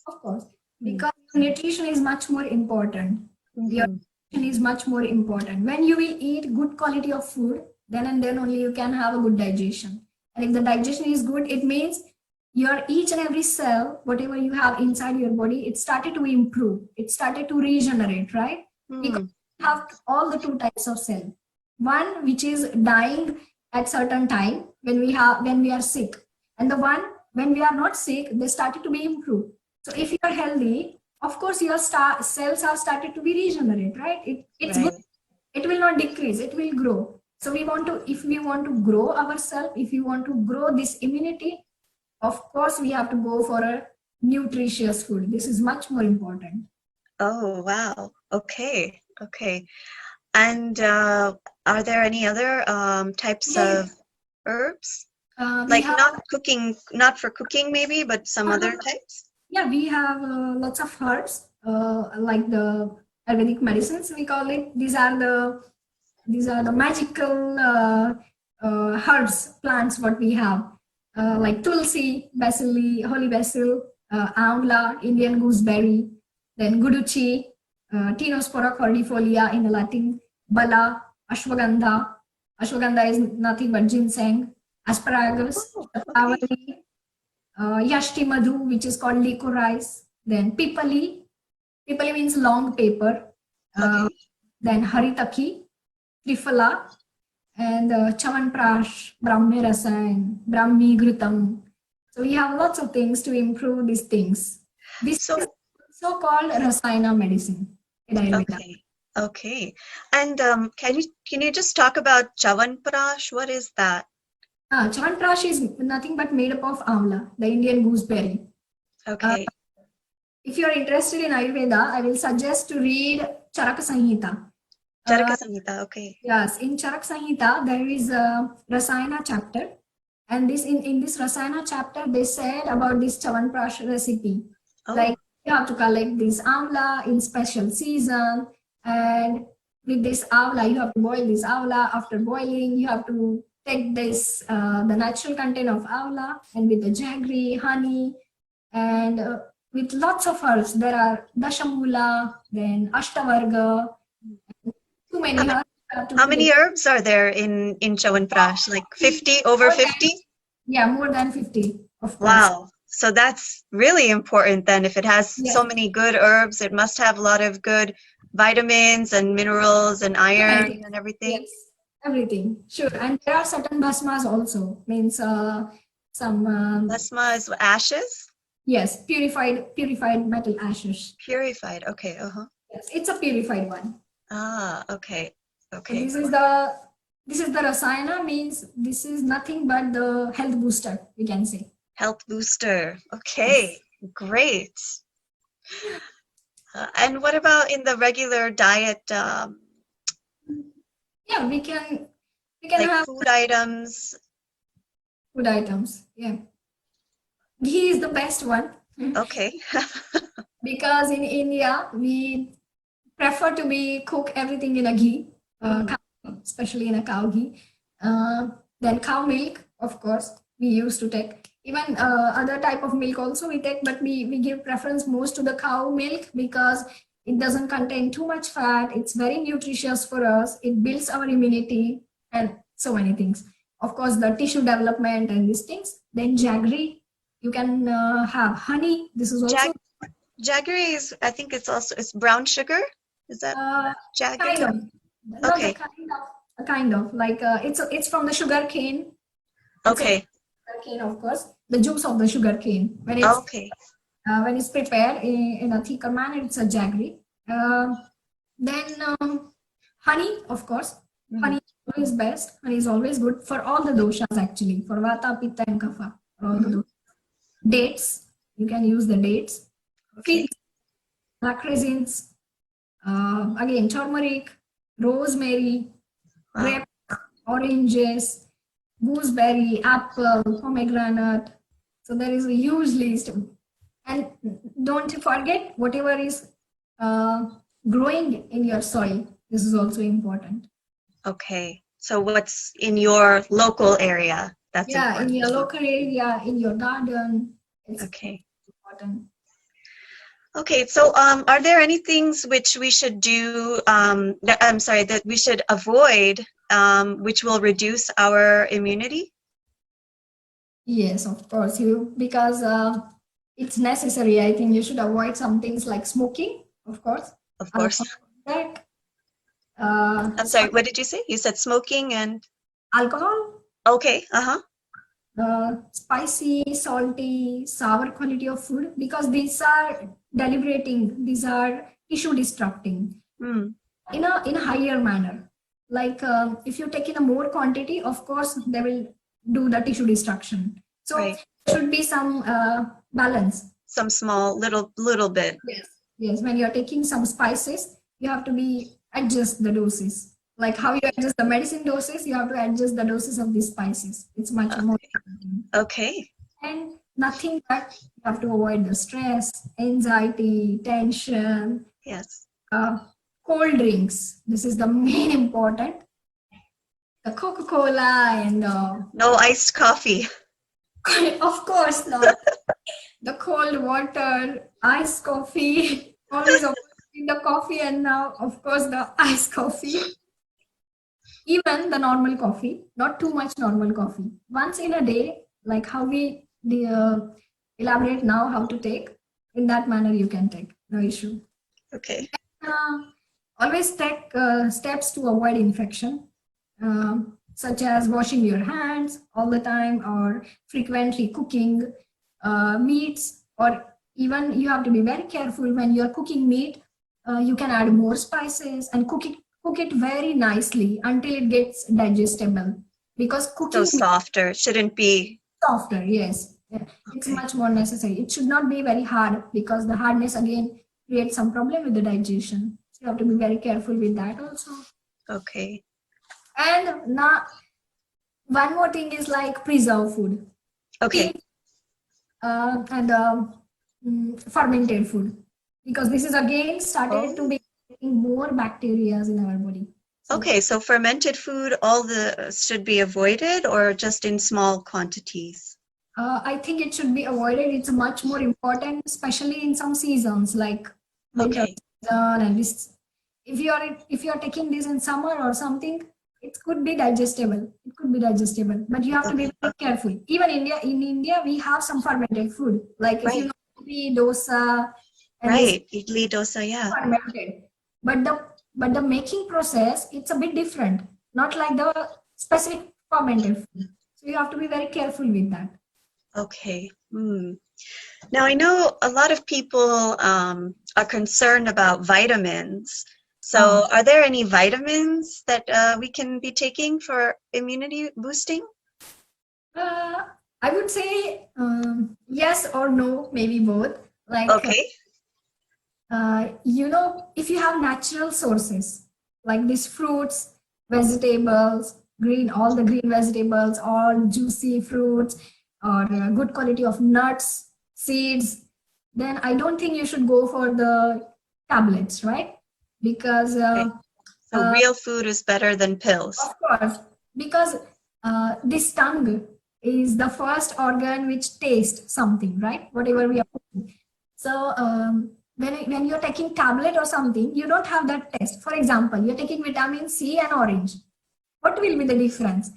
Of course, Mm. because nutrition is much more important. Your Mhm. nutrition is much more important. When you will eat good quality of food, then and then only you can have a good digestion. And if the digestion is good, it means your each and every cell, whatever you have inside your body, it started to improve. It started to regenerate, right? Because Mm. we have all the two types of cell. One which is dying at certain time when we are sick, and the one when we are not sick, they started to be improved. So if you are healthy, of course your cells are started to be regenerate, right? It's good. Right. It will not decrease, it will grow. So if we want to grow ourselves, if we want to grow this immunity, of course we have to go for a nutritious food. This is much more important. Oh, wow. Okay. Okay. And are there any other types Yeah, of herbs? we Like have not for cooking maybe, but some other types? yeah, we have lots of herbs, like the Ayurvedic medicines we call it. These are the magical herbs, plants what we have, like tulsi, basil, holy basil, amla, Indian gooseberry, then guduchi, Tinospora cordifolia in the Latin, bala, ashwagandha. Ashwagandha is nothing but ginseng, asparagus, Oh, okay. shatavari, yashti madhu, which is called licorice, then pipali. Pipali means long paper, uh, Okay. then haritaki, Triphala, and Chavanprash, Brahmi Rasayan, Brahmi Ghrutam. So we have lots of things to improve these things. This is So, so-called Rasayana medicine in Ayurveda. okay. Okay. And can you just talk about Chavanprash? What is that? Chavanprash is nothing but made up of amla, the Indian gooseberry. Uh, Okay. if you are interested in Ayurveda, I will suggest to read Charaka Samhita. Charaka Uh, Samhita. Okay. yes, in Charak Samhita, there is a Rasayana chapter. And in this Rasayana chapter, they said about this Chavanprash recipe. Like Oh. you have to collect this amla in special season. And with this amla, you have to boil this amla. After boiling, you have to take this, the natural content of amla, and with the jaggery, honey, and with lots of herbs. There are Dashamula, then Ashtavarga, too How many many, herbs you have to how take. many herbs are there in Chawanprash? Like 50, over More than 50? Yeah, more than 50, of course. Wow. So that's really important then. If it has so Yes, many good herbs, it must have a lot of good vitamins and minerals and too many iron things. and everything. Yes, everything. Sure. And there are certain bhasmas also, means some, Plasma is ashes? yes, purified metal ashes. Purified. Okay. Uh-huh. Yes, it's a purified one. Ah, okay. So Okay. this is the rasayana, means this is nothing but the health booster, we can say. Health booster. Okay. Yes. Great. And what about in the regular diet, Yeah, we can like have food items? food items. Yeah. Ghee is the best one. Okay. Because in India we prefer to be cook everything in a ghee, Mm, especially in a cow ghee. Then cow milk, of course, we used to take. Even other type of milk also we take, but we give preference most to the cow milk because it doesn't contain too much fat. It's very nutritious for us. It builds our immunity and so many things. Of course, the tissue development and these things. Then jaggery, you can have honey. This is Jag also Jaggery is, I think it's brown sugar. Is that uh, kind jaggery? of not the Okay. kind of like it's from the sugar cane. It's a Okay. sugar cane, of course, the juice of the sugar cane. Okay. When it's prepared in a thicker manner, it's a jaggery. Then honey, of course. Mm, Honey is always best. Honey is always good for all the doshas, actually, for vata, pitta, and kapha. For all the mhm. dates, you can use the dates. Okay. Figs, lacrazines, again turmeric, rosemary, Wow. grape, oranges, gooseberry, apple, pomegranate. So there is a huge list. And don't forget whatever is uh, growing in your soil. This is also important. Okay. So what's in your local area? That's Yeah, in important. your local area, in your garden, it's Okay. important. Okay. So, are there any things which we should do, I'm sorry, that we should avoid, which will reduce our immunity? Yes, of course. You because it's necessary. I think you should avoid some things like smoking, of course, Of course. alcohol, that, I'm sorry, what did you say? You said smoking and alcohol, okay. Uh-huh. spicy, salty, sour quality of food because these are deliberating. These are tissue destructing Mm, in a higher manner. Like if you take in a more quantity, of course they will do the tissue destruction. So right. there should be some balance. Some small little bit. Yes. Yes, when you're taking some spices, you have to be adjust the doses. Like how you adjust the medicine doses, you have to adjust the doses of these spices. It's much more Okay. important. Okay. And nothing but you have to avoid the stress, anxiety, tension, Yes. uh, cold drinks. This is the main important. The Coca-Cola and No iced coffee. of course not. The cold water, iced coffee, always avoiding the coffee, and now, of course, the iced coffee. Even the normal coffee, not too much normal coffee. Once in a day, like how we elaborate now how to take, in that manner you can take, no issue. Okay. Uh, always take steps to avoid infection, such as washing your hands all the time or frequently cooking meats, or even you have to be very careful when you're cooking meat. You can add more spices and cook it very nicely until it gets digestible, because So cooking meat softer. Shouldn't be. softer, yes. Yeah, it's Okay. much more necessary. It should not be very hard because the hardness again creates some problem with the digestion. So you have to be very careful with that also. Okay. And now one more thing is like preserve food, Okay. pig, and fermented food, because this is again started to Oh. be getting more bacteria in our body. So Okay. So fermented food, all the should be avoided or just in small quantities. I think it should be avoided. It's much more important, especially in some seasons like winter Okay. season and this. If you are taking this in summer or something, it could be digestible. It could be digestible, but you have to be Okay. very careful. Even in India, we have some fermented food. Like if you Right. know idli, dosa, and this Right. Idli dosa. Yeah. fermented, but the making process it's a bit different. Not like the specific fermented food. So you have to be very careful with that. Okay. Hmm. Now, I know a lot of people are concerned about vitamins. Uh, So, are there any vitamins that we can be taking for immunity boosting? Uh, I would say yes or no, maybe both. Like, Okay. if you have natural sources like these fruits, vegetables, all the green vegetables, all juicy fruits, or good quality of nuts, seeds. then I don't think you should go for the tablets, right? Because Okay. So real food is better than pills. of course, because this tongue is the first organ which tastes something, right? Whatever we are putting. So when you're taking tablet or something, you don't have that taste. For example, you're taking vitamin C and orange. What will be the difference?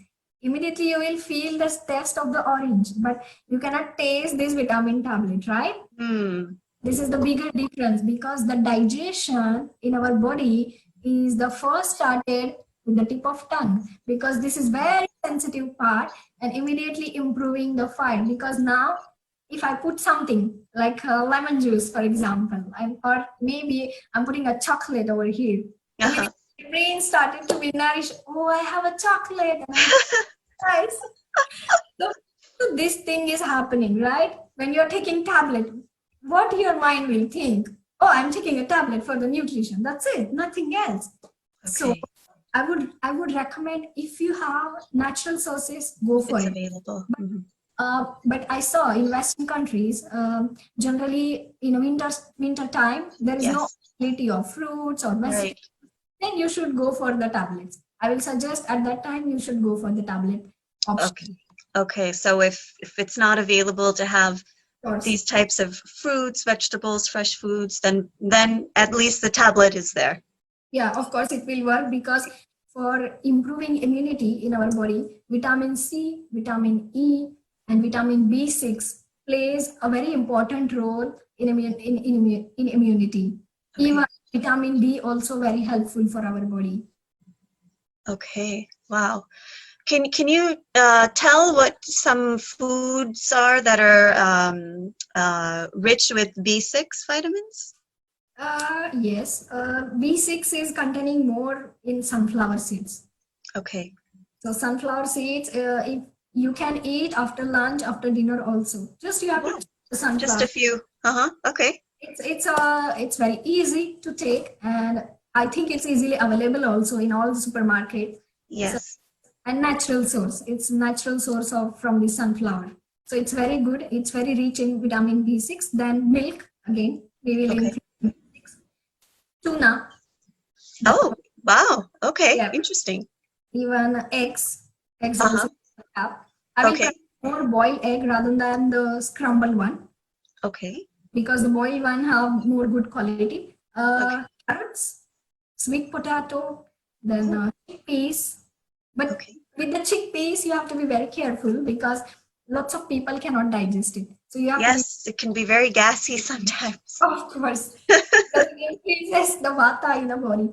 Immediately you will feel the taste of the orange, but you cannot taste this vitamin tablet, right? Hmm. This is the bigger difference because the digestion in our body is the first started with the tip of tongue, because this is very sensitive part, and immediately improving the fight. Because now if I put something like lemon juice, for example, or maybe I'm putting a chocolate over here, Uh-huh. immediately the brain started to be nourished. Oh, I have a chocolate and I'm nice. So this thing is happening, right? When you're taking tablet, what your mind will think? Oh, I'm taking a tablet for the nutrition. That's it, nothing else. So Okay. I would recommend, if you have natural sources, go for It's it. available. But I saw in Western countries, generally in a winter time, there is no Yes. availability of fruits or vegetables. Right. Then you should go for the tablets. I will suggest at that time you should go for the tablet option. Okay. Okay. So if it's not available to have Of course. these types of fruits, vegetables, fresh foods, then at least the tablet is there. Yeah, of course it will work, because for improving immunity in our body, vitamin C, vitamin E, and vitamin B6 plays a very important role in immunity. Okay. Even vitamin D also very helpful for our body. Okay. Wow. Can you tell what some foods are that are rich with B6 vitamins? Yes, B6 is containing more in sunflower seeds. Okay. So sunflower seeds, if you can eat after lunch, after dinner also. Just you have Wow. to take the sunflower. Just a few. Okay. It's very easy to take, and I think it's easily available also in all the supermarkets. Yes. And natural source. It's natural source of from the sunflower. So it's very good. It's very rich in vitamin B6. Then milk, again, we will Okay. include B6. Tuna. Oh, wow. Okay. Yeah. Interesting. Even eggs. Eggs Uh-huh. also have. I will Okay. try more boiled egg rather than the scrambled one, Okay. because the boiled one have more good quality. Okay. Carrots, sweet potato, then chickpeas. But Okay. with the chickpeas, you have to be very careful, because lots of people cannot digest it. So you have Yes, it can be very gassy sometimes. to be, of course, because it increases the vata in the body.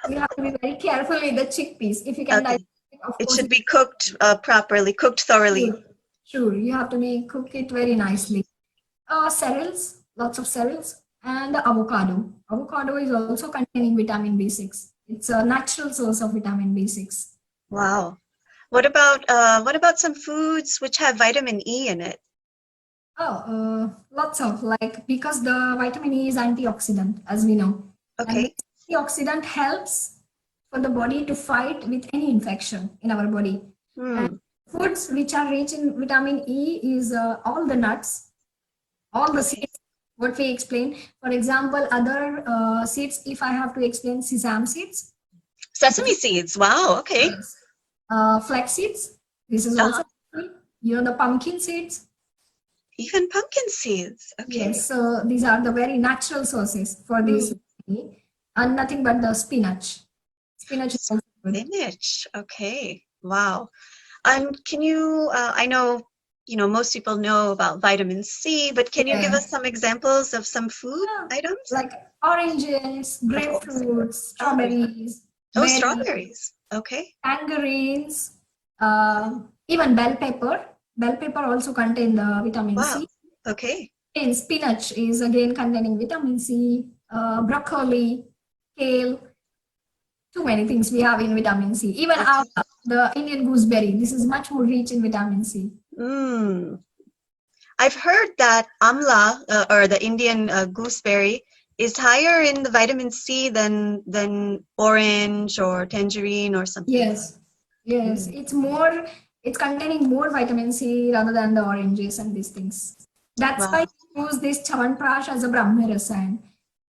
You have to be very careful with the chickpeas. If you can Okay. digest it, of It course, should be cooked properly, cooked thoroughly. sure. Sure, you have to cook it very nicely. Cereals, lots of cereals, and the avocado. Avocado is also containing vitamin B6. It's a natural source of vitamin B6. Wow. What about some foods which have vitamin E in it? Lots of, like, because the vitamin E is antioxidant, as we know. And Okay. the antioxidant helps for the body to fight with any infection in our body. And Hmm. foods which are rich in vitamin E is all the nuts, all the Okay. seeds, what we explained. For example, other seeds, if I have to explain, sesame seeds, Sesame seeds. Wow. Okay. yes. Flax seeds, this is Uh-huh. also, the pumpkin seeds. Even pumpkin seeds. Okay. Yes, so these are the very natural sources for this, Hmm. and nothing but the spinach. Spinach is also good. Spinach. Okay. Wow. And can you, I know, most people know about vitamin C, but can you give Yeah. us some examples of some food items? Like oranges, Of course. grapefruits, strawberries, Oh, berries, strawberries. Okay. tangerines, even bell pepper. Bell pepper also contain the vitamin Wow. C. Okay. And spinach is again containing vitamin C. Broccoli, kale, too many things we have in vitamin C. Even Okay. the Indian gooseberry, this is much more rich in vitamin C. Mm. I've heard that amla, or the Indian gooseberry, is higher in the vitamin C than orange or tangerine or something. Yes, yes, it's containing more vitamin C rather than the oranges and these things. That's Wow. why use this Chawanprash as a Brahmi Rasayan.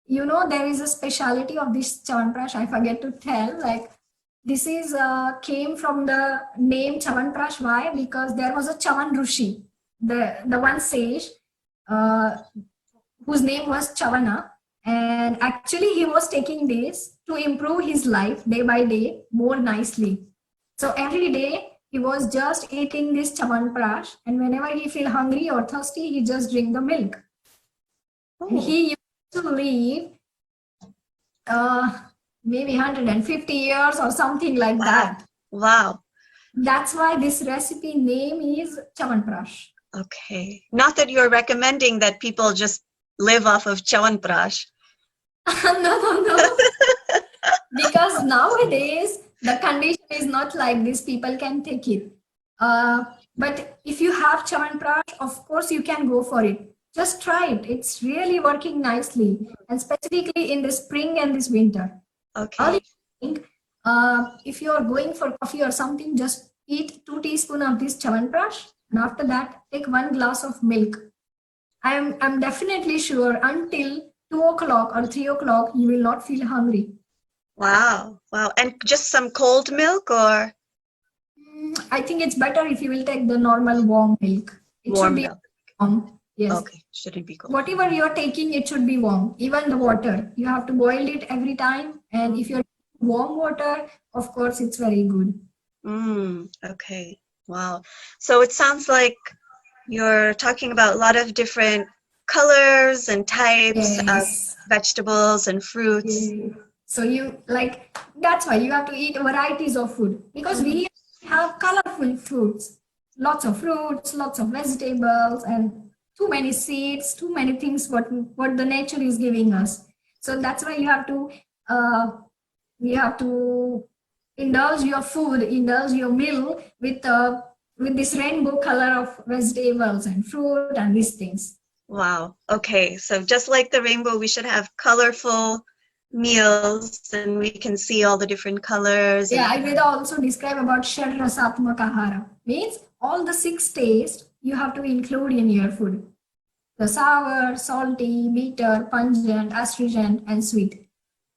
You know, there is a speciality of this Chawanprash, I forget to tell, like this is came from the name Chawanprash. Why? Because there was a Chavan Rishi, the one sage, uh, whose name was Chavana. And actually, he was taking this to improve his life day by day more nicely. So every day he was just eating this Chawanprash, and whenever he feel hungry or thirsty, he just drink the milk. And he used to live maybe 150 years or something like that. Wow. That's why this recipe name is Chawanprash. Okay. Not that you're recommending that people just live off of Chawanprash. No. Because nowadays the condition is not like this. People can take it. But if you have Chawanprash, of course you can go for it. Just try it. It's really working nicely, and specifically in the spring and this winter. Okay. If you are going for coffee or something, just eat 2 teaspoons of this Chawanprash, and after that, take 1 glass of milk. I'm definitely sure until 2 o'clock or 3 o'clock, you will not feel hungry. Wow. Wow. And just some cold milk or? I think it's better if you will take the normal warm milk. It Warm should be milk. warm. Yes. Okay. Shouldn't be cold. Whatever you're taking, it should be warm. Even the water, you have to boil it every time. And if you're warm water, of course, it's very good. Okay. Wow. So it sounds like you're talking about a lot of different colors and types of vegetables and fruits. So you like, that's why you have to eat varieties of food, because we have colorful fruits, lots of fruits, lots of vegetables, and too many seeds, too many things what the nature is giving us. So that's why you have to indulge your food, indulge your meal with this rainbow color of vegetables and fruit and these things. Wow. Okay. So just like the rainbow, we should have colorful meals and we can see all the different colors. Yeah, Ayurveda also describe about Shad Rasatmaka Ahara. Means all the 6 tastes you have to include in your food. The sour, salty, bitter, pungent, astringent, and sweet.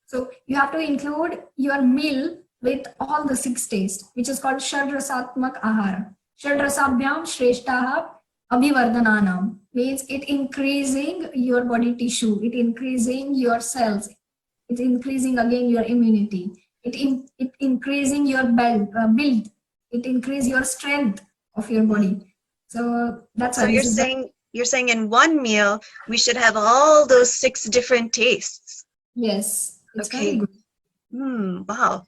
So you have to include your meal with all the 6 tastes, which is called Shad Rasatmak Ahara. Shad Rasabhyam Shreshtaha Abhivardananam. Means it increasing your body tissue, it increasing your cells, it increasing again your immunity, it increasing your build, it increase your strength of your body. So that's why. So you're saying in one meal we should have all those 6 different tastes. Yes. It's okay. Very good. Wow.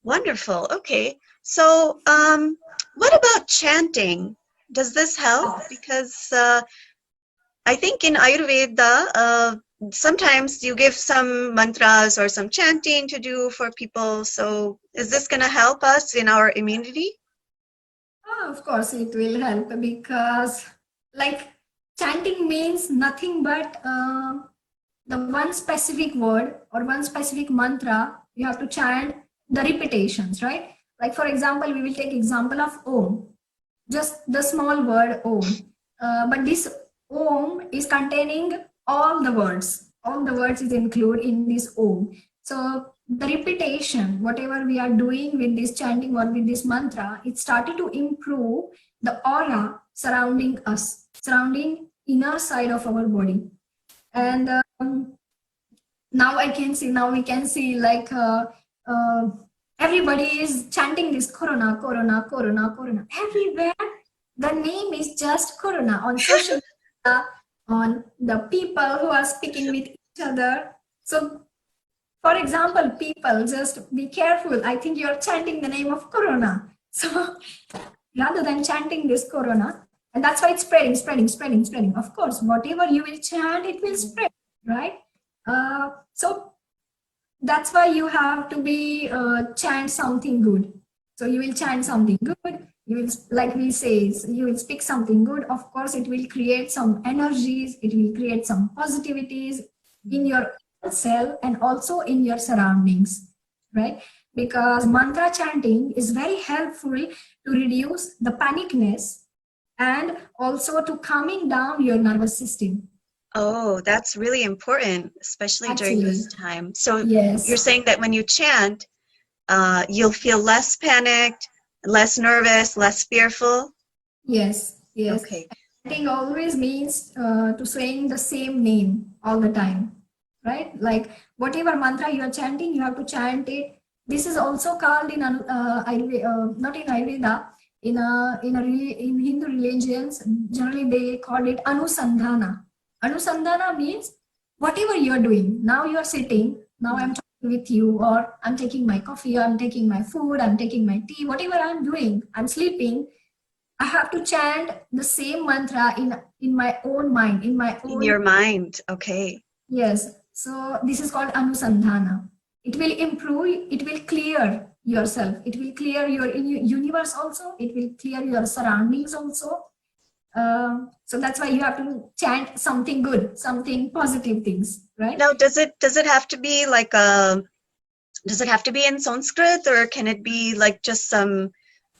Wonderful. Okay. So what about chanting? Does this help? Because I think in Ayurveda, sometimes you give some mantras or some chanting to do for people. So is this going to help us in our immunity? Of course, it will help, because like chanting means nothing but the one specific word or one specific mantra. You have to chant the repetitions, right? Like for example, we will take example of Om, just the small word Om. But this Om is containing all the words. All the words is included in this Om. So the repetition, whatever we are doing with this chanting or with this mantra, it started to improve the aura surrounding us, surrounding inner side of our body. And now we can see like everybody is chanting this Corona, Corona, Corona, Corona. Everywhere the name is just Corona, on social media, on the people who are speaking with each other. So for example, people, just be careful. I think you're chanting the name of Corona. So rather than chanting this Corona, and that's why it's spreading. Of course, whatever you will chant, it will spread, right? So that's why you have to be chant something good. So you will chant something good. You will, like we say, you will speak something good. Of course, it will create some energies. It will create some positivities in your cell and also in your surroundings, right? Because mantra chanting is very helpful to reduce the panicness and also to calming down your nervous system. Oh, that's really important, especially during Actually, this time. So you're yes, saying that when you chant, you'll feel less panicked, less nervous, less fearful? yes. Okay. Chanting always means to saying the same name all the time, right? Like whatever mantra you are chanting, you have to chant it. This is also called in not in Ayurveda, in Hindu religions. Generally, they call it anusandhana. Anusandhana means whatever you are doing. Now you are sitting. Now I'm talking with you, or I'm taking my coffee, or I'm taking my food, I'm taking my tea. Whatever I'm doing, I'm sleeping. I have to chant the same mantra in my own mind, in my In own. your mind. Okay. Yes. So this is called anusandhana. It will improve. It will clear yourself. It will clear your universe also. It will clear your surroundings also. So that's why you have to chant something good, something positive things, right? Now, does it have to be like does it have to be in Sanskrit, or can it be like just some,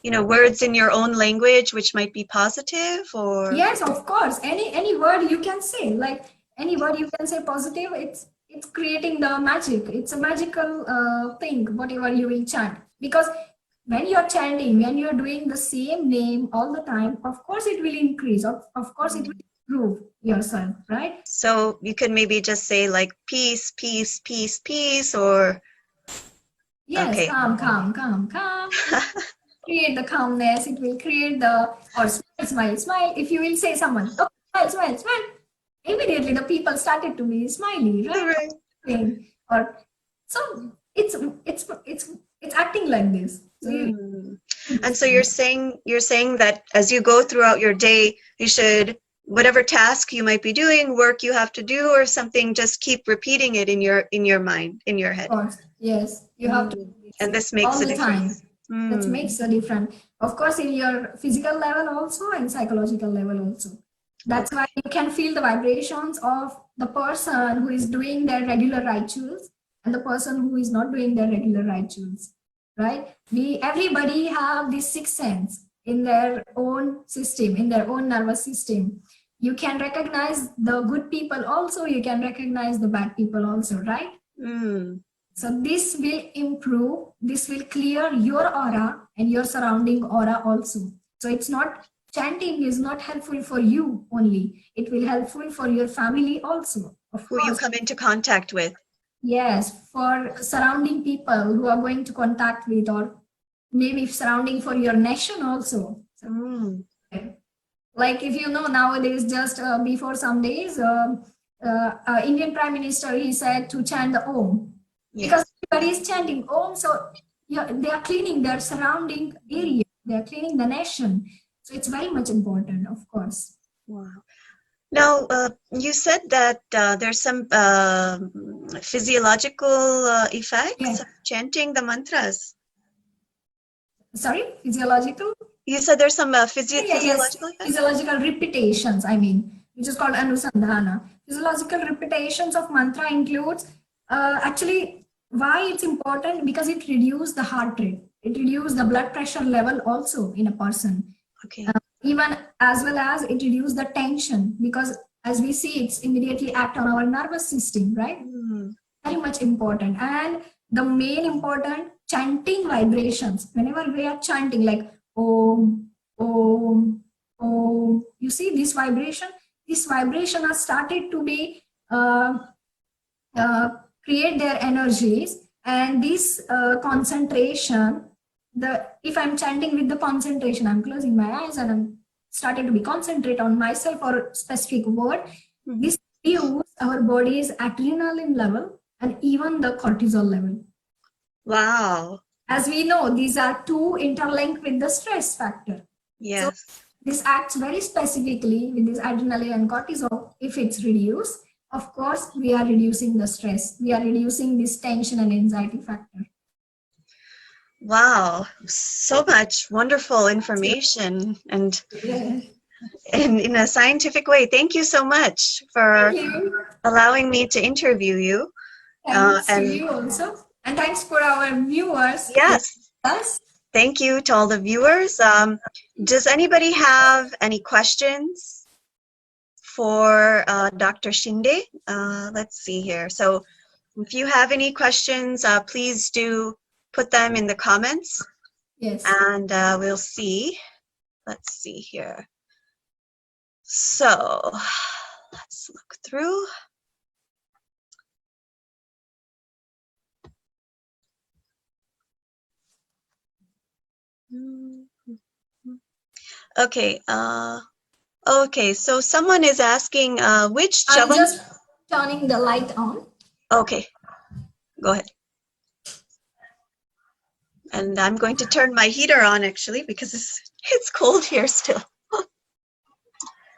words in your own language which might be positive, or? Yes, of course. Any word you can say, like any word you can say positive, it's creating the magic. It's a magical thing, whatever you will chant. Because when you're chanting, when you're doing the same name all the time, of course it will increase. Of course it will improve yourself, right? So you could maybe just say like peace, peace, peace, peace, or Yes, okay. calm. Create the calmness. It will create the or smile. If you will say someone, okay, smile. Immediately the people started to be smiley, right? Right. Or so it's acting like this. So you Hmm. And so you're saying that as you go throughout your day, you should, whatever task you might be doing, work you have to do or something, just keep repeating it in your mind, in your of head. course, yes, you have to Mm. do this And this makes all a the time. difference. That Mm. makes a difference. Of course, in your physical level also and psychological level also. That's Okay. why you can feel the vibrations of the person who is doing their regular rituals and the person who is not doing their regular rituals. Right? We everybody have this sixth sense in their own system, in their own nervous system. You can recognize the good people also, you can recognize the bad people also, right? Mm. So this will improve, this will clear your aura and your surrounding aura also. So it's not, chanting is not helpful for you only. It will helpful for your family also. Of Who you course. come into contact with. Yes, for surrounding people who are going to contact with, or maybe surrounding for your nation also. So, Mm. like if you know nowadays, just before some days, Indian Prime Minister, he said to chant the Om, because Yes. everybody is chanting Om. So yeah, they are cleaning their surrounding area, they are cleaning the nation. So it's very much important, of course. Wow. Now, you said that there's some physiological effects Yeah. of chanting the mantras. Sorry, physiological. You said there's some Yes, physiological effects? physiological repetitions, I mean, which is called anusandhana. Physiological repetitions of mantra includes, actually, why it's important, because it reduces the heart rate, it reduces the blood pressure level also in a person, Okay. even as well as it reduces the tension, because as we see, it's immediately act on our nervous system, right? Mm. Very much important. And the main important, chanting vibrations, whenever we are chanting like om, om, om, you see this vibration has started to be uh, create their energies. And this concentration, the if I'm chanting with the concentration, I'm closing my eyes and I'm started to be concentrate on myself or specific word, Mhm. this reduce our body's adrenaline level and even the cortisol level. Wow. As we know, these are two interlinked with the stress factor. So Yes. this acts very specifically with this adrenaline and cortisol. If it's reduced, of course, we are reducing the stress. We are reducing this tension and anxiety factor. Wow. So much wonderful information and Yeah. in a scientific way. Thank you so much Thank for you. allowing me to interview you. Thanks to And you also. And thanks for our viewers to listen yes, to us. Thank you to all the viewers. Does anybody have any questions for Dr. Shinde? Let's see here. So if you have any questions, please do put them in the comments, Yes. and we'll see. Let's see here. So let's look through. Okay. Okay. So someone is asking which I'm Chavan. just turning the light on. Okay. Go ahead. And I'm going to turn my heater on actually because it's cold here still.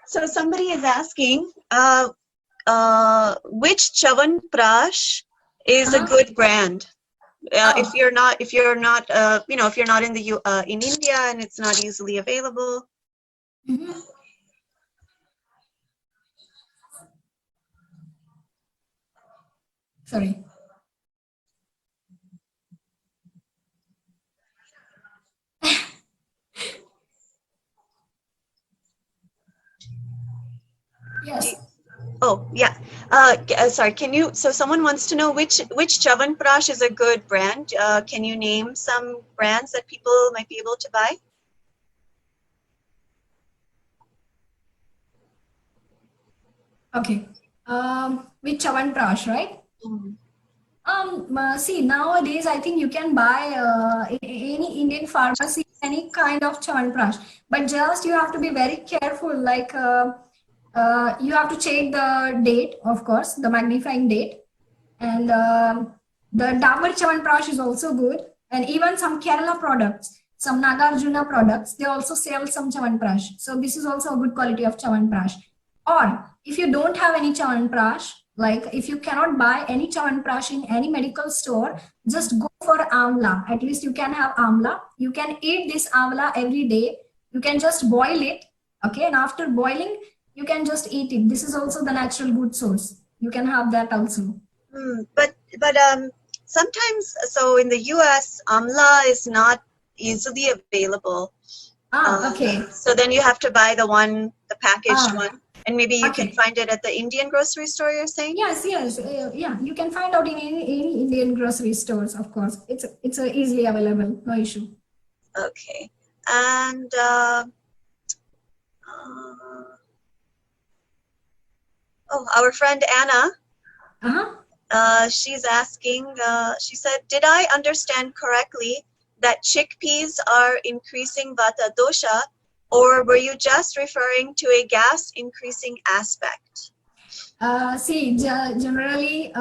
So somebody is asking which Chavan Prash is a good brand. If you're not if you're not in the in India and it's not easily available. Mhm. Sorry. Yes. Oh yeah. Sorry. Can you? So someone wants to know which Chavan Prash is a good brand. Can you name some brands that people might be able to buy? Okay. With Chawanprash, right? See, nowadays I think you can buy in any Indian pharmacy any kind of Chawanprash, but just you have to be very careful. Like you have to check the date, of course, the magnifying date, and the Dabur Chawanprash is also good, and even some Kerala products, some Nagarjuna products, they also sell some Chawanprash. So this is also a good quality of Chawanprash. Or if you don't have any Chawanprash, like if you cannot buy any Chawanprash in any medical store, just go for amla. At least you can have amla. You can eat this amla every day. You can just boil it, okay? And after boiling, you can just eat it. This is also the natural good source. You can have that also. But sometimes, so in the US, amla is not easily available. Okay. So then you have to buy the packaged one, and maybe you can Okay. find it at the Indian grocery store, you're saying? Yes, yes, yeah. You can find out in any Indian grocery stores, of course. It's easily available, no issue. Okay. And our friend Anna, she's asking, she said, did I understand correctly that chickpeas are increasing vata dosha, or were you just referring to a gas increasing aspect? See, generally,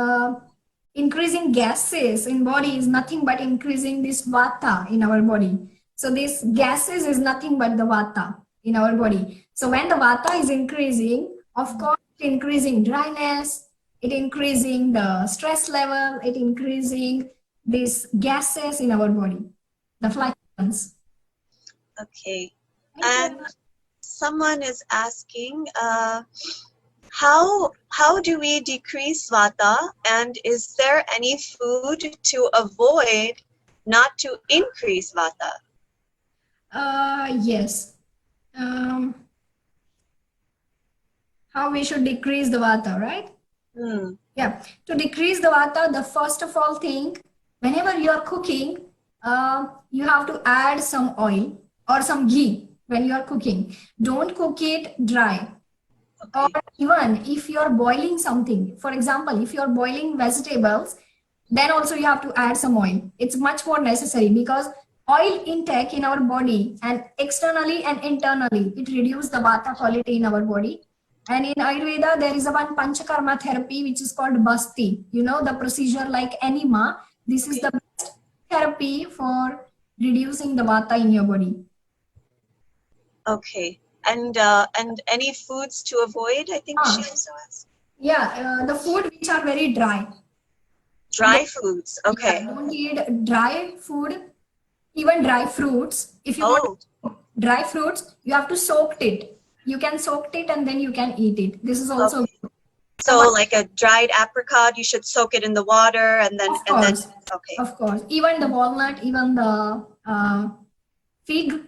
increasing gases in body is nothing but increasing this vata in our body. So this gases is nothing but the vata in our body. So when the vata is increasing, of course, increasing dryness, it increasing the stress level, it increasing these gases in our body, the fluctuations. Okay. Thank you. And someone is asking, how do we decrease vata, and is there any food to avoid not to increase vata? Yes. How we should decrease the vata, right? Yeah. To decrease the vata, the first of all thing, whenever you are cooking, you have to add some oil or some ghee when you are cooking. Don't cook it dry. Or even if you are boiling something, for example, if you are boiling vegetables, then also you have to add some oil. It's much more necessary because oil intake in our body and externally and internally, it reduces the vata quality in our body. And in Ayurveda, there is a one Panchakarma therapy, which is called Basti. You know, the procedure like enema. This is the best therapy for reducing the vata in your body. Okay. And any foods to avoid, I think she also asked. Yeah, the food which are very dry. Dry foods. Okay. Yeah, don't eat dry food, even dry fruits. If you want dry fruits, you have to soak it. You can soak it and then you can eat it. This is also so like a dried apricot, you should soak it in the water and then of course. Even the walnut, even the fig,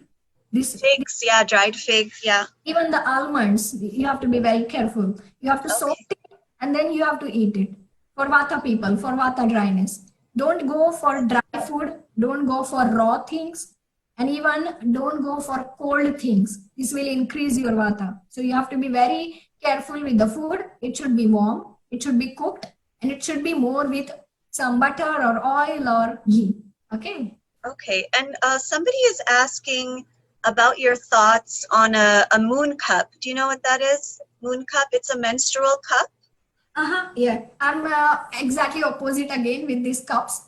this, Figs, yeah, dried figs, yeah. even the almonds, you have to be very careful. You have to soak Okay. it and then you have to eat it. For vata people, for vata dryness, don't go for dry food, don't go for raw things, and even don't go for cold things. This will increase your vata. So you have to be very careful with the food. It should be warm, it should be cooked, and it should be more with some butter or oil or ghee. Okay. Okay, and somebody is asking about your thoughts on a moon cup. Do you know what that is? Moon cup, it's a menstrual cup? Uh-huh. Yeah. I'm exactly opposite again with these cups.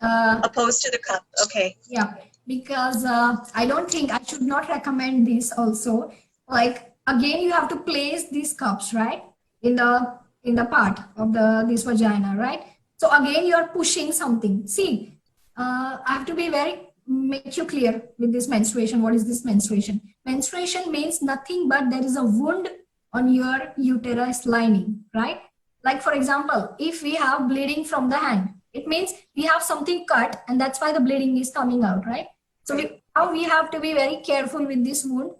Opposed to the cup, okay. Yeah, because I don't think I should not recommend this also. Like again, you have to place these cups right in the part of the this vagina, right? So again, you are pushing something. See, I have to be very make you clear with this menstruation. What is this menstruation? Menstruation means nothing but there is a wound on your uterus lining, right? Like for example, if we have bleeding from the hand, it means we have something cut and that's why the bleeding is coming out, right? So now we have to be very careful with this wound.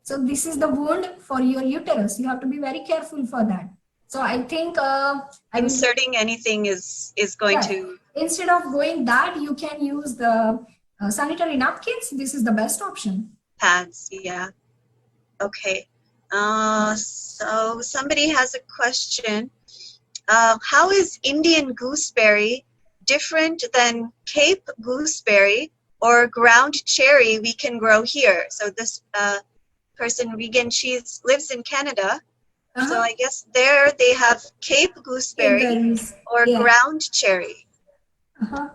So this is the wound for your uterus. You have to be very careful for that. So I think I will, Inserting anything is going yeah, to... instead of going that, you can use the sanitary napkins. This is the best option. Pads, yeah. Okay. So somebody has a question. How is Indian gooseberry different than Cape gooseberry or ground cherry we can grow here? So this person, Regan, she lives in Canada. So I guess there they have Cape gooseberry Berries. or Yeah. ground cherry. Uh-huh.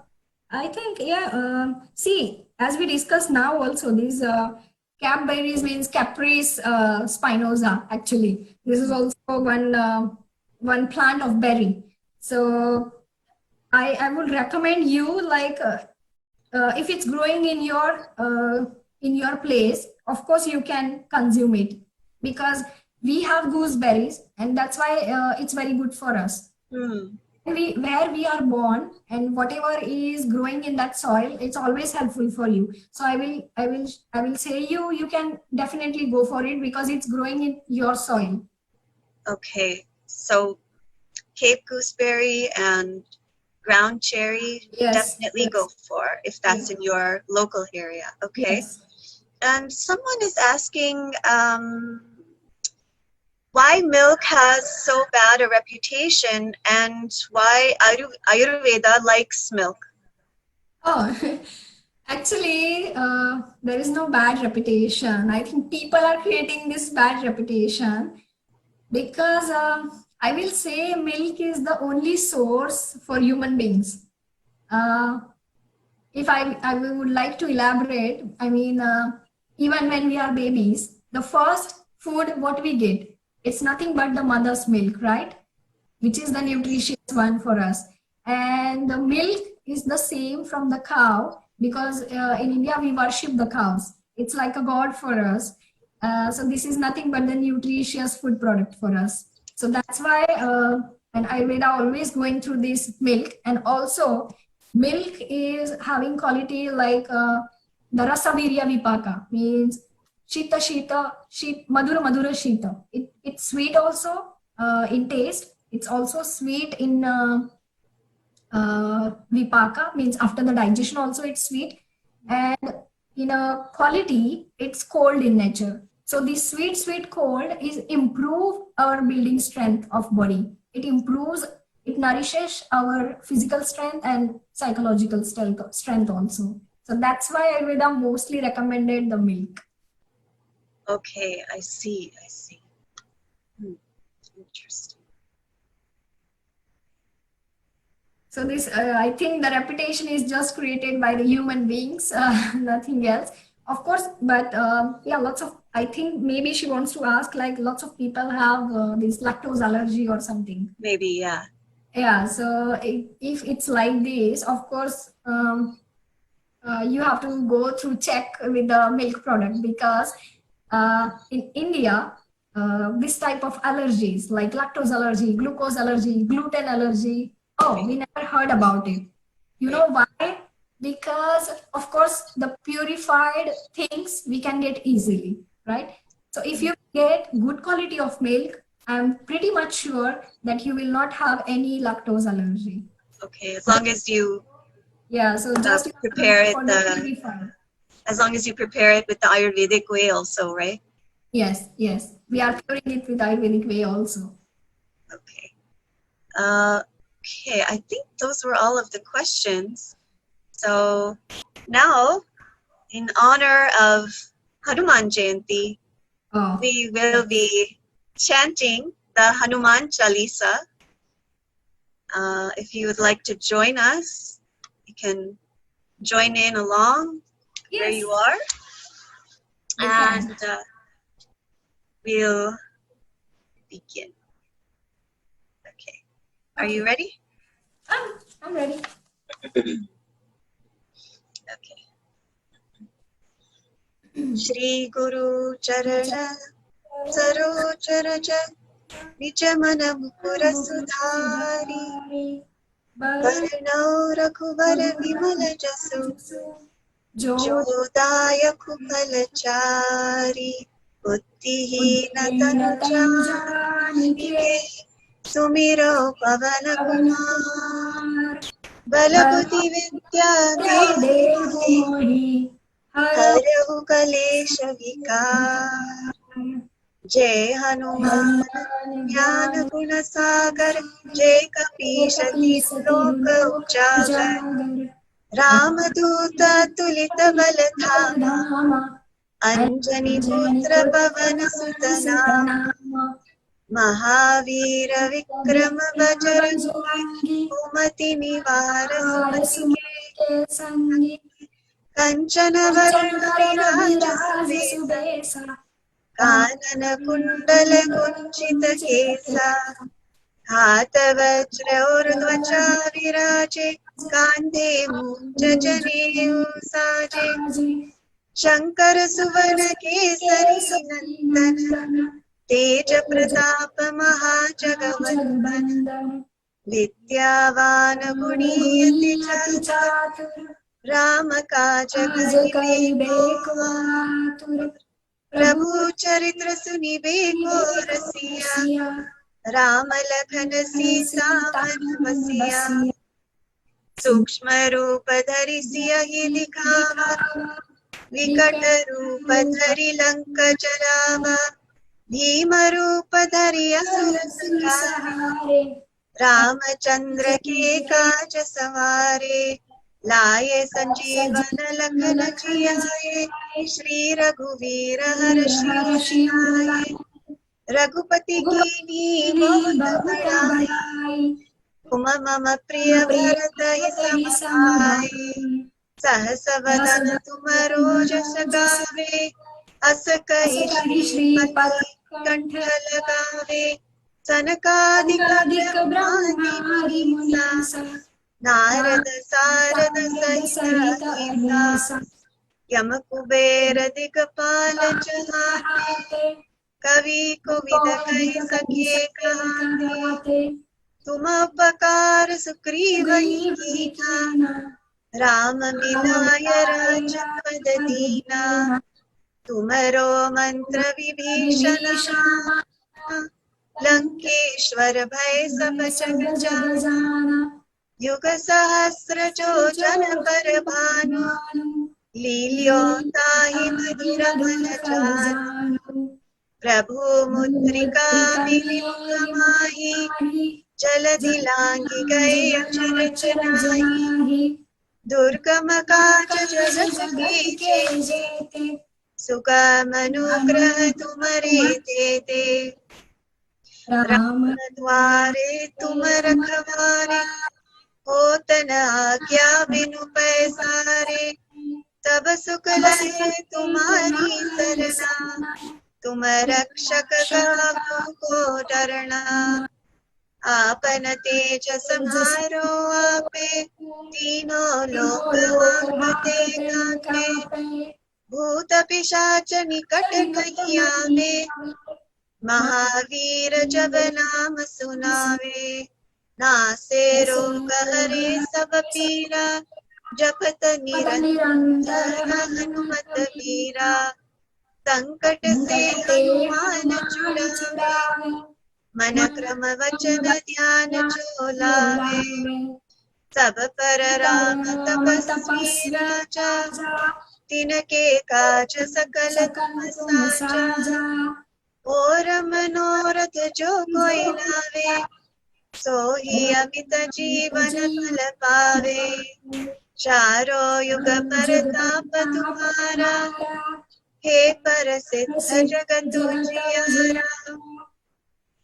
I think, yeah. See, as we discussed now, also these cap berries means Caprice spinosa. Actually, this is also one plant of berry. So I would recommend you like if it's growing in your place, of course you can consume it because we have gooseberries, and that's why it's very good for us. Hmm. Where we are born and whatever is growing in that soil, it's always helpful for you. So I will say you can definitely go for it because it's growing in your soil. Okay, so Cape gooseberry and ground cherry, Yes, definitely go for if that's in your local area. Okay. yes. And someone is asking why milk has so bad a reputation and why Ayurveda likes milk. Oh, actually, there is no bad reputation. I think people are creating this bad reputation because I will say milk is the only source for human beings. Uh, if I would like to elaborate, I mean, even when we are babies, the first food what we get, it's nothing but the mother's milk, right? Which is the nutritious one for us. And the milk is the same from the cow because in India we worship the cows. It's like a god for us. So this is nothing but the nutritious food product for us. So that's why and Ayurveda always going through this milk, and also milk is having quality like the rasavirya vipaka means shita shita sheet madura madura shita. It's sweet also in taste. It's also sweet in vipaka means after the digestion also it's sweet, and in a quality it's cold in nature. So this sweet cold is improve our building strength of body. It improves, it nourishes our physical strength and psychological strength also. So that's why Ayurveda mostly recommended the milk. Okay, I see. Interesting. So this, I think the reputation is just created by the human beings, nothing else. Of course, but yeah, lots of, I think maybe she wants to ask like lots of people have this lactose allergy or something. Maybe, yeah. Yeah, so if it's like this, of course, you have to go through check with the milk product because in India, this type of allergies like lactose allergy, glucose allergy, gluten allergy, oh, we never heard about it. You know why? because of course the purified things we can get easily, right? So if you get good quality of milk, I'm pretty much sure that you will not have any lactose allergy. Okay, as long as you Yeah, so just you have to prepare go it for the purified. as long as you prepare it with the Ayurvedic way also, right? Yes, yes, we are curing it with Ayurvedic way also. Okay. Okay, I think those were all of the questions. So now, in honor of Hanuman Jayanti, Oh, we will be chanting the Hanuman Chalisa. If you would like to join us, you can join in along where yes, you are. we can. And we'll begin. Okay. Are you ready? I'm ready. Okay. Shri Guru Charana Saroja Raja Nij Mana Mukura Sudhari Varnau Raghuvar Vimal Jasu Jodayakhu Falachari Buddhihina Tanu Janike Sumiro Pavana Kumar Bala Buddhi Vidya Devo Mohi Harahu Kalesha Vikar Jai Hanuman ज्ञान गुण सागर जय कपीश लोक उजागर रामदूत तुलित बल धामा अंजनी पुत्र पवन सुत नामा महावीर विक्रम बजरंगी कुमति निवार सुमति के कंचन वरण विराज सुबेसा कानन कुंडल कुंचित केसा हाथ वज्र और ध्वजा विराजे कांधे मूंज जनेऊ साजे शंकर सुवन केसरी नंदन तेज प्रताप महाजगवंदन विद्यावान गुणी अति चातुर राम काज करिबे को आतुर प्रभु चरित्र सुनिबे को रसिया राम लखन सीता मन बसिया सूक्ष्म रूप धरि सियहि दिखावा विकट रूप धरि लंक जरावा भीम रूप धरि असुर संहारे रामचंद्र के काज सवारे लाए संजीवन लखन जियाए श्री रघुवीर हर्षि उर रघुपति कीन्ही बहुत बड़ाई तुम मम प्रिय भरत समाई सहस वदन तुम रोजस गावे अस कहि श्रीपति कंठ लगावे सनकादिक ब्रह्मादि मुनीसा नारद सारद सहित अहिसा यम कुबेर दिगपाल चहाते कवि कोविद कहि सके कहाते तुम उपकार सुग्रीवहि कीना राम मिलाय राजपद दीना तुमरो मंत्र विभीषण लंकेश्वर भय सब जग जाना युग सहस्र जो जन पर भानु लील्यो ताहि मधुर फल जानु प्रभु मुद्रिका मिलित माहि जलधि लांघि गए अचरज नाही दुर्गम काज जगत के जेते सुगम अनुग्रह तुमरे तेते राम द्वारे तुम रखवारे होत न आज्ञा बिनु पैसारे तब सुख लहे तुम्हारी सरना तुम रक्षक काहू को डरना आपन तेज समारो आपे तीनों लोक हांकते कांपे भूत पिशाच निकट नहीं आवे महावीर जब नाम सुनावे नासे रोग हरे सब पीरा जपत निरंतर हनुमत वीरा, संकट से हनुमान छुड़ावे, मन क्रम वचन ध्यान जो लावे, सब पर राम तपस्वी राजा, तिनके काज सकल तुम साजा, और मनोरथ जो कोई लावे, सोही अमित जीवन फल पावे, चारों युग परताप तुम्हारा, हे प्रसिद्ध जगत उजियारा,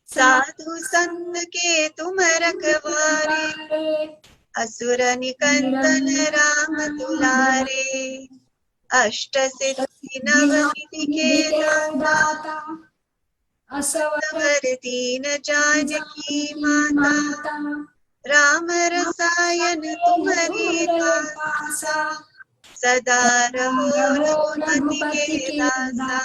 साधु संत के तुम रखवारे, असुर निकंदन राम दुलारे, अष्ट सिद्धि नवनिधि के दाता, असवर दीन जानकी माता, राम रसायन तुम्हारी दासा, सदा रहो रघुपति के दासा,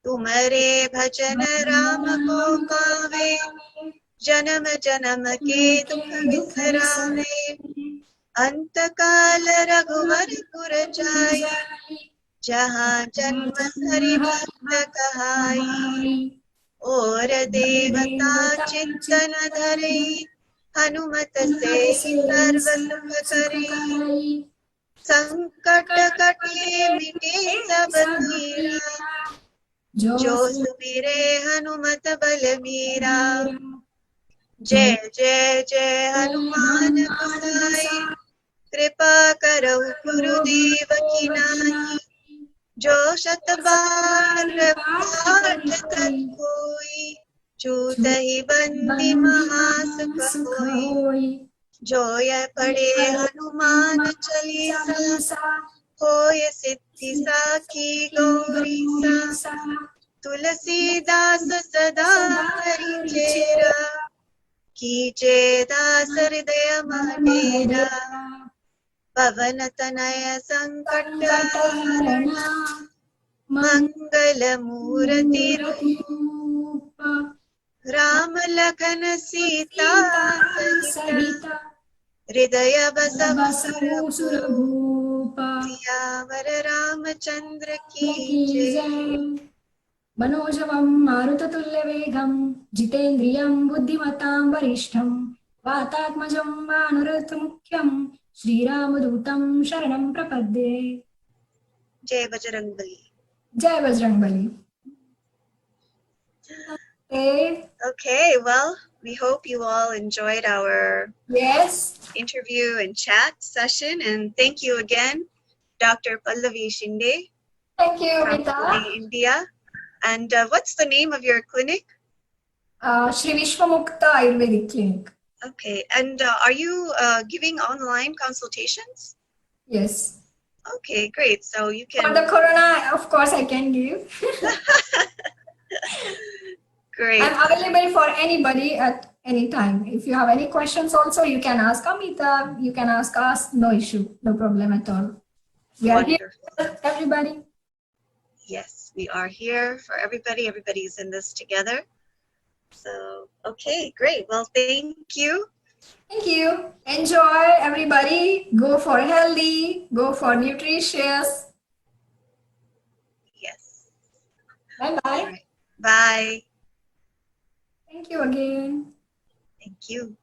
तुम्हारे भजन राम को पावे, जन्म जन्म के दुख बिसरावे, अंत काल रघुवरपुर जाई, जहाँ जन्म हरि भक्त कहाई, और देवता चित्तन धरे, हनुमत से सर्व सुख करे, संकट कटे मिटे सब पीरा, जो सुमिरे हनुमत बलबीरा, जय जय जय हनुमान गोसाई, कृपा करो गुरुदेव की नाई, जो शत बार पाठ कर कोई, छूट ही बंदी महासुख होई, जो यह पढ़े हनुमान चालीसा, होय सिद्धि साखी गौरी सा, तुलसीदास सदा हरि चेरा, कीजे दास हृदय मडेरा, पवन तनय संकट हरणा, मंगल मूर्ति रूप, राम लखन सीता सहित, हृदय बसहु सुरभूप, सियावर रामचंद्र की जय। मनोजवं मारुततुल्यवेगं जितेन्द्रियं बुद्धिमतां वरिष्ठं वातात्मजं मानुरथमुख्यं श्रीरामदूतं शरणं प्रपद्ये। जय बजरंगबली। जय Bajrangbali. Okay, well, we hope you all enjoyed our interview and chat session, and thank you again, Dr.Pallavi Shinde. Thank you, from Amita. Pune, India. And what's the name of your clinic? Shri Vishwamukta Ayurvedic Clinic. Okay, and are you giving online consultations? Yes. Okay, great. So you can. For the corona, of course, I can give. Great. I'm available for anybody at any time. If you have any questions also, you can ask Amita, you can ask us, no issue, no problem at all. We are here for everybody. Yes, we are here for everybody. Everybody's in this together. So, okay, great. Well, thank you. Thank you. Enjoy, everybody. Go for healthy, go for nutritious. Yes. Bye-bye. Right. Bye. Thank you again. Thank you.